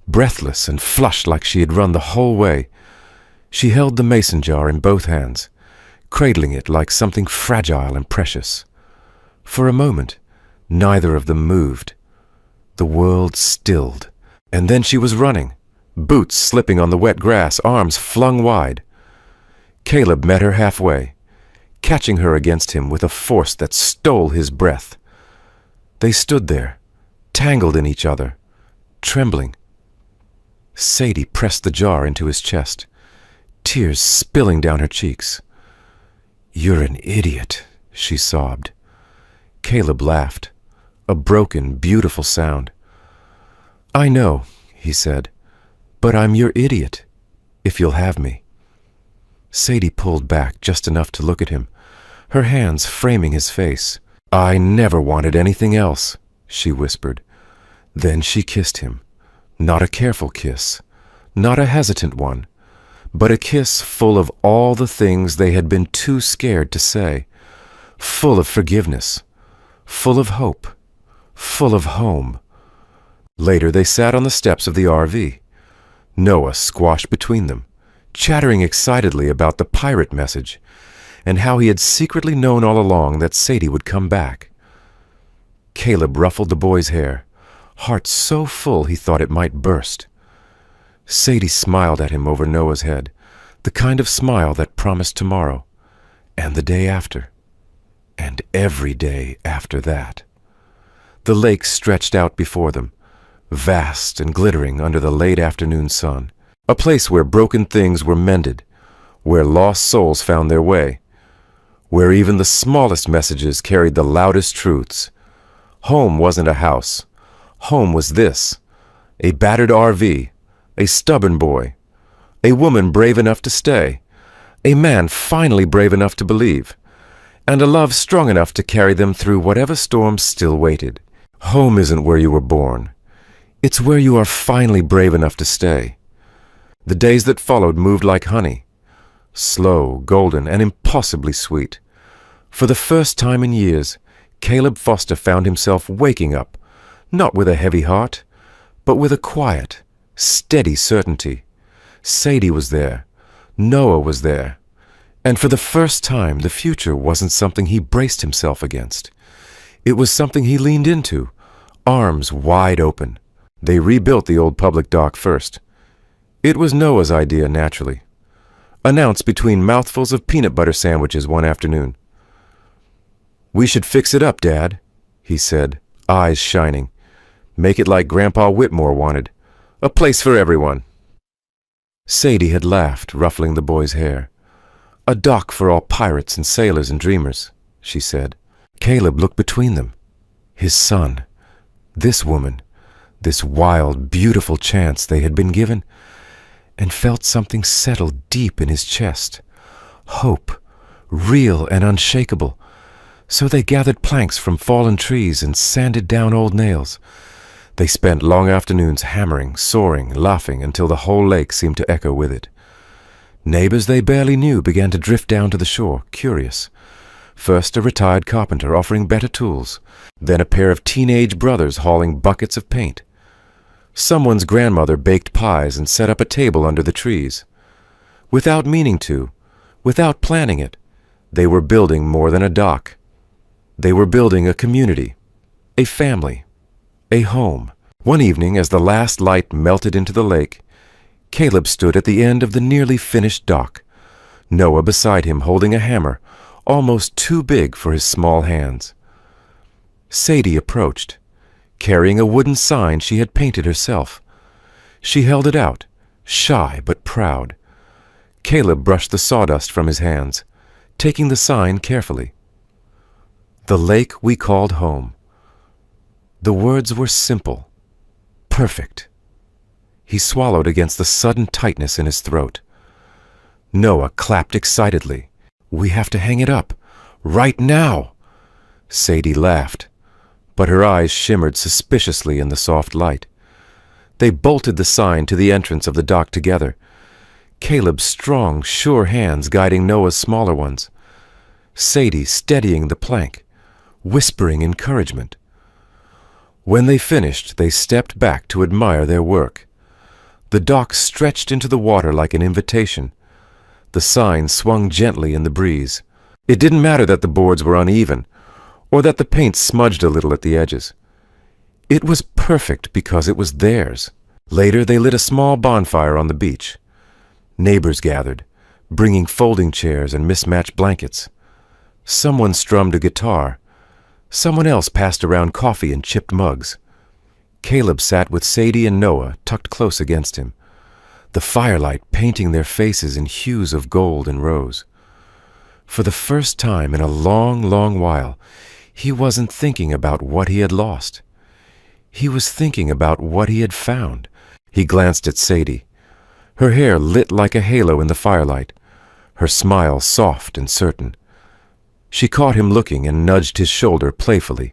breathless and flushed like she had run the whole way. She held the mason jar in both hands, cradling it like something fragile and precious. For a moment, neither of them moved. The world stilled, and then she was running, boots slipping on the wet grass, arms flung wide. Caleb met her halfway, catching her against him with a force that stole his breath. They stood there, tangled in each other, trembling. Sadie pressed the jar into his chest, tears spilling down her cheeks. "You're an idiot," she sobbed. Caleb laughed, a broken, beautiful sound. "I know," he said, "but I'm your idiot, if you'll have me." Sadie pulled back just enough to look at him, her hands framing his face. "I never wanted anything else," she whispered. Then she kissed him, not a careful kiss, not a hesitant one, but a kiss full of all the things they had been too scared to say, full of forgiveness, full of hope, full of home. Later they sat on the steps of the RV, Noah squashed between them, chattering excitedly about the pirate message and how he had secretly known all along that Sadie would come back. Caleb ruffled the boy's hair, heart so full he thought it might burst. Sadie smiled at him over Noah's head, the kind of smile that promised tomorrow, and the day after, and every day after that. The lake stretched out before them, vast and glittering under the late afternoon sun, a place where broken things were mended, where lost souls found their way, where even the smallest messages carried the loudest truths. Home wasn't a house. Home was this: a battered RV, a stubborn boy, a woman brave enough to stay, a man finally brave enough to believe, and a love strong enough to carry them through whatever storms still waited. Home isn't where you were born. It's where you are finally brave enough to stay. The days that followed moved like honey, slow, golden, and impossibly sweet. For the first time in years, Caleb Foster found himself waking up, not with a heavy heart, but with a quiet, steady certainty. Sadie was there. Noah was there. And for the first time, the future wasn't something he braced himself against. It was something he leaned into, arms wide open. They rebuilt the old public dock first. It was Noah's idea, naturally. Announced between mouthfuls of peanut butter sandwiches one afternoon. "We should fix it up, Dad," he said, eyes shining. "Make it like Grandpa Whitmore wanted. A place for everyone." Sadie had laughed, ruffling the boy's hair. A dock for all pirates and sailors and dreamers, she said. Caleb looked between them. His son, this woman, this wild, beautiful chance they had been given, and felt something settle deep in his chest. Hope, real and unshakable. So they gathered planks from fallen trees and sanded down old nails. They spent long afternoons hammering, soaring, laughing until the whole lake seemed to echo with it. Neighbors they barely knew began to drift down to the shore, curious. First a retired carpenter offering better tools, then a pair of teenage brothers hauling buckets of paint. Someone's grandmother baked pies and set up a table under the trees. Without meaning to, without planning it, they were building more than a dock. They were building a community, a family, a home. One evening, as the last light melted into the lake, Caleb stood at the end of the nearly finished dock, Noah beside him holding a hammer, almost too big for his small hands. Sadie approached, carrying a wooden sign she had painted herself. She held it out, shy but proud. Caleb brushed the sawdust from his hands, taking the sign carefully. The lake we called home. The words were simple, perfect. He swallowed against the sudden tightness in his throat. Noah clapped excitedly. "We have to hang it up, right now!" Sadie laughed, but her eyes shimmered suspiciously in the soft light. They bolted the sign to the entrance of the dock together, Caleb's strong, sure hands guiding Noah's smaller ones, Sadie steadying the plank, whispering encouragement. When they finished, they stepped back to admire their work. The dock stretched into the water like an invitation. The sign swung gently in the breeze. It didn't matter that the boards were uneven, or that the paint smudged a little at the edges. It was perfect because it was theirs. Later they lit a small bonfire on the beach. Neighbors gathered, bringing folding chairs and mismatched blankets. Someone strummed a guitar. Someone else passed around coffee in chipped mugs. Caleb sat with Sadie and Noah tucked close against him, the firelight painting their faces in hues of gold and rose. For the first time in a long, long while, he wasn't thinking about what he had lost. He was thinking about what he had found. He glanced at Sadie. Her hair lit like a halo in the firelight, her smile soft and certain. She caught him looking and nudged his shoulder playfully.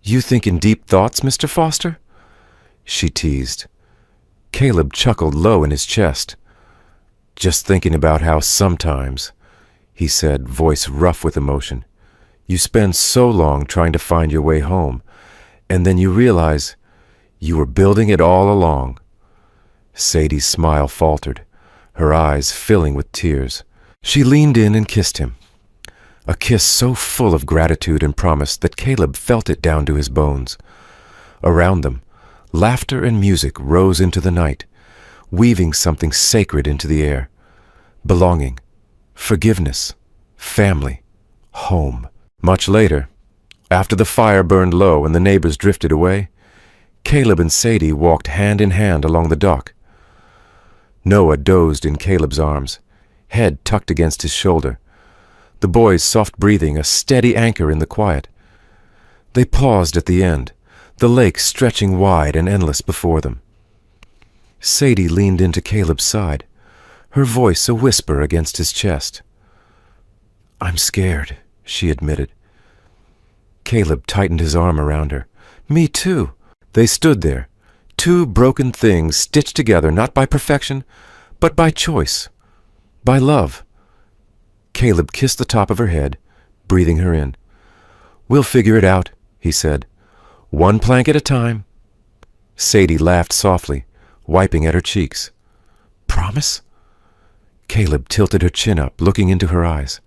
"You think in deep thoughts, Mr. Foster?" she teased. Caleb chuckled low in his chest. "Just thinking about how sometimes," he said, voice rough with emotion, "you spend so long trying to find your way home, and then you realize you were building it all along." Sadie's smile faltered, her eyes filling with tears. She leaned in and kissed him. A kiss so full of gratitude and promise that Caleb felt it down to his bones. Around them, laughter and music rose into the night, weaving something sacred into the air. Belonging, forgiveness, family, home. Much later, after the fire burned low and the neighbors drifted away, Caleb and Sadie walked hand in hand along the dock. Noah dozed in Caleb's arms, head tucked against his shoulder, the boy's soft breathing a steady anchor in the quiet. They paused at the end, the lake stretching wide and endless before them. Sadie leaned into Caleb's side, her voice a whisper against his chest. "I'm scared," she admitted. Caleb tightened his arm around her. "Me too." They stood there, two broken things stitched together not by perfection, but by choice, by love. Caleb kissed the top of her head, breathing her in. "We'll figure it out," he said. "One plank at a time." Sadie laughed softly, wiping at her cheeks. "Promise?" Caleb tilted her chin up, looking into her eyes,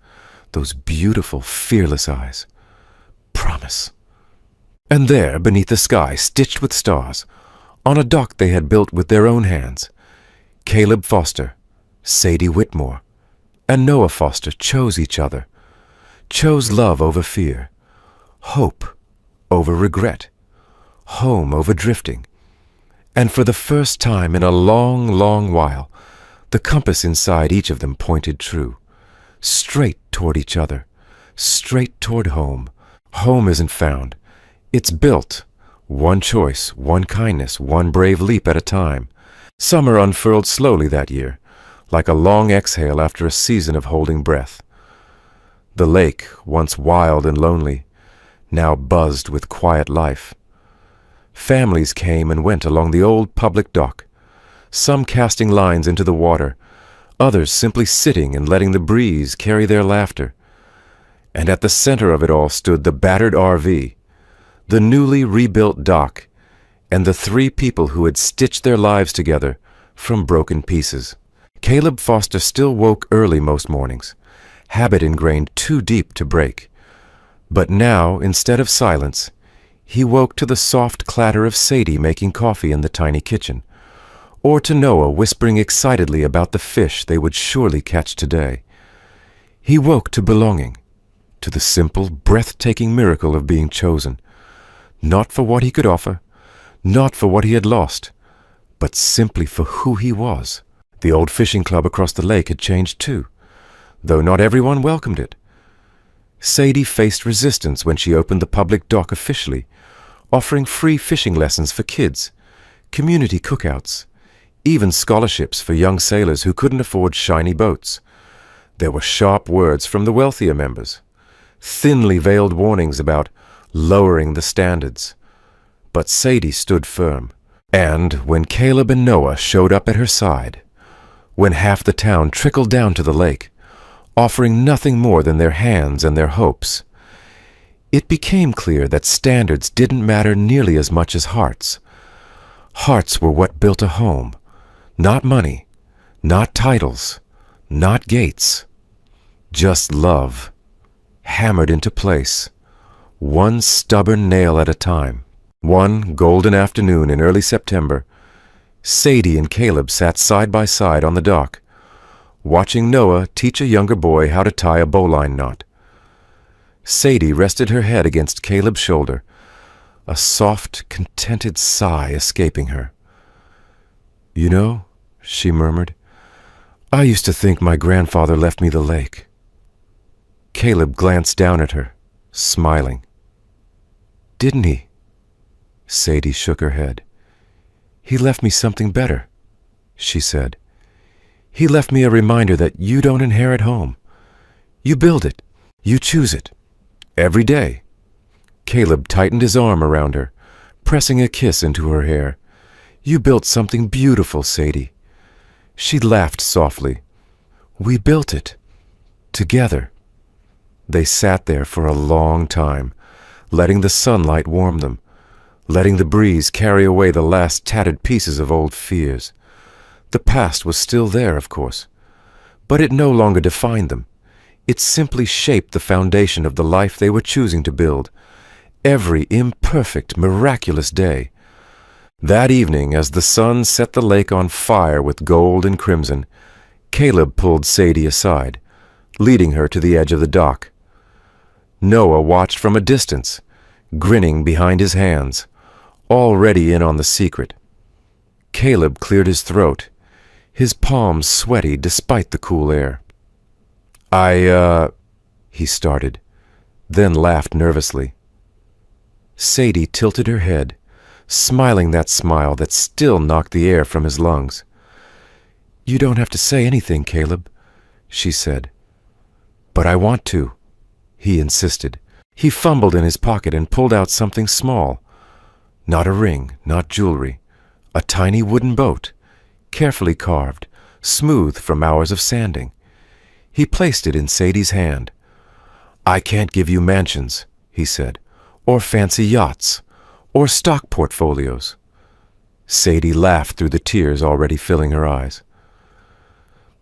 those beautiful, fearless eyes. "Promise." And there, beneath the sky stitched with stars, on a dock they had built with their own hands, Caleb Foster, Sadie Whitmore, and Noah Foster chose each other, chose love over fear, hope over regret, home over drifting. And for the first time in a long, long while, the compass inside each of them pointed true. straight toward each other, straight toward home. Home isn't found. It's built. One choice, one kindness, one brave leap at a time. Summer unfurled slowly that year, like a long exhale after a season of holding breath. The lake, once wild and lonely, now buzzed with quiet life. Families came and went along the old public dock, some casting lines into the water, others simply sitting and letting the breeze carry their laughter. And at the center of it all stood the battered RV, the newly rebuilt dock, and the three people who had stitched their lives together from broken pieces. Caleb Foster still woke early most mornings, habit ingrained too deep to break. But now, instead of silence, he woke to the soft clatter of Sadie making coffee in the tiny kitchen, or to Noah whispering excitedly about the fish they would surely catch today. He woke to belonging, to the simple, breathtaking miracle of being chosen, not for what he could offer, not for what he had lost, but simply for who he was. The old fishing club across the lake had changed too, though not everyone welcomed it. Sadie faced resistance when she opened the public dock officially, offering free fishing lessons for kids, community cookouts, even scholarships for young sailors who couldn't afford shiny boats. There were sharp words from the wealthier members, thinly veiled warnings about lowering the standards. But Sadie stood firm, and when Caleb and Noah showed up at her side, when half the town trickled down to the lake, offering nothing more than their hands and their hopes, it became clear that standards didn't matter nearly as much as hearts. Hearts were what built a home, not money, not titles, not gates, just love, hammered into place, one stubborn nail at a time. One golden afternoon in early September, Sadie and Caleb sat side by side on the dock, watching Noah teach a younger boy how to tie a bowline knot. Sadie rested her head against Caleb's shoulder, a soft, contented sigh escaping her. "You know," she murmured, "I used to think my grandfather left me the lake." Caleb glanced down at her, smiling. "Didn't he?" Sadie shook her head. "He left me something better," she said. "He left me a reminder that you don't inherit home. You build it. You choose it. Every day." Caleb tightened his arm around her, pressing a kiss into her hair. "You built something beautiful, Sadie." She laughed softly. "We built it. Together." They sat there for a long time, letting the sunlight warm them, letting the breeze carry away the last tattered pieces of old fears. The past was still there, of course, but it no longer defined them. It simply shaped the foundation of the life they were choosing to build, every imperfect, miraculous day. That evening, as the sun set the lake on fire with gold and crimson, Caleb pulled Sadie aside, leading her to the edge of the dock. Noah watched from a distance, grinning behind his hands, already in on the secret. Caleb cleared his throat, his palms sweaty despite the cool air. He started, then laughed nervously. Sadie tilted her head, smiling that smile that still knocked the air from his lungs. "You don't have to say anything, Caleb," she said. "But I want to," he insisted. He fumbled in his pocket and pulled out something small. Not a ring, not jewelry. A tiny wooden boat, carefully carved, smooth from hours of sanding. He placed it in Sadie's hand. "I can't give you mansions," he said, "or fancy yachts, or stock portfolios." Sadie laughed through the tears already filling her eyes.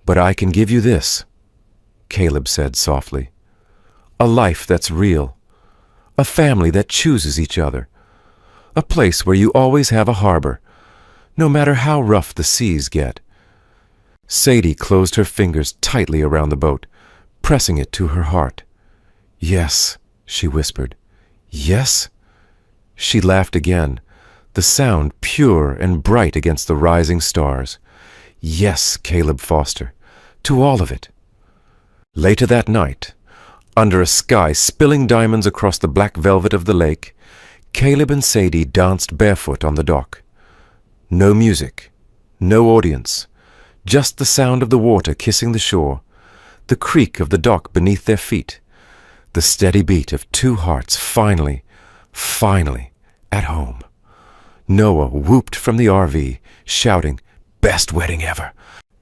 "But I can give you this," Caleb said softly. "A life that's real, a family that chooses each other, a place where you always have a harbor, no matter how rough the seas get." Sadie closed her fingers tightly around the boat, pressing it to her heart. "Yes," she whispered. "Yes?" She laughed again, the sound pure and bright against the rising stars. "Yes, Caleb Foster, to all of it." Later that night, under a sky spilling diamonds across the black velvet of the lake, Caleb and Sadie danced barefoot on the dock. No music, no audience, just the sound of the water kissing the shore, the creak of the dock beneath their feet, the steady beat of two hearts finally at home. Noah whooped from the RV, shouting, "Best wedding ever!"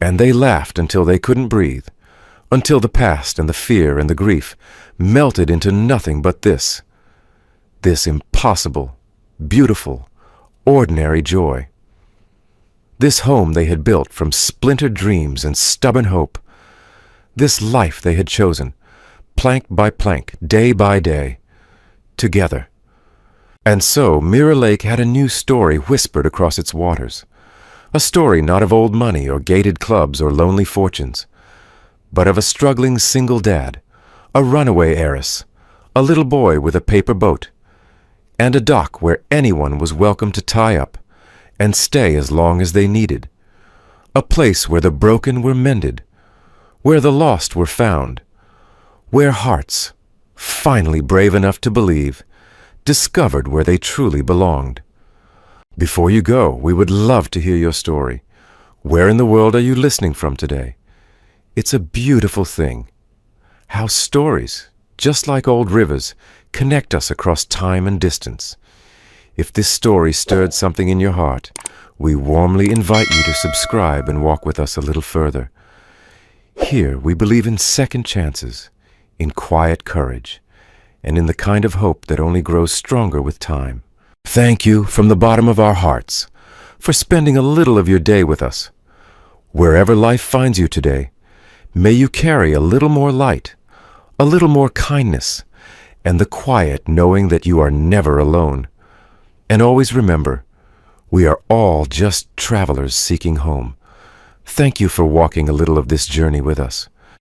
And they laughed until they couldn't breathe, until the past and the fear and the grief melted into nothing but this impossible, beautiful, ordinary joy. This home they had built from splintered dreams and stubborn hope. This life they had chosen, plank by plank, day by day, together. And so Mirror Lake had a new story whispered across its waters. A story not of old money or gated clubs or lonely fortunes, but of a struggling single dad, a runaway heiress, a little boy with a paper boat, and a dock where anyone was welcome to tie up and stay as long as they needed. A place where the broken were mended, where the lost were found, where hearts, finally brave enough to believe, discovered where they truly belonged. Before you go, we would love to hear your story. Where in the world are you listening from today? It's a beautiful thing. How stories, just like old rivers, connect us across time and distance. If this story stirred something in your heart, we warmly invite you to subscribe and walk with us a little further. Here we believe in second chances, in quiet courage, and in the kind of hope that only grows stronger with time. Thank you from the bottom of our hearts for spending a little of your day with us. Wherever life finds you today, may you carry a little more light, a little more kindness, and the quiet knowing that you are never alone. And always remember, we are all just travelers seeking home. Thank you for walking a little of this journey with us.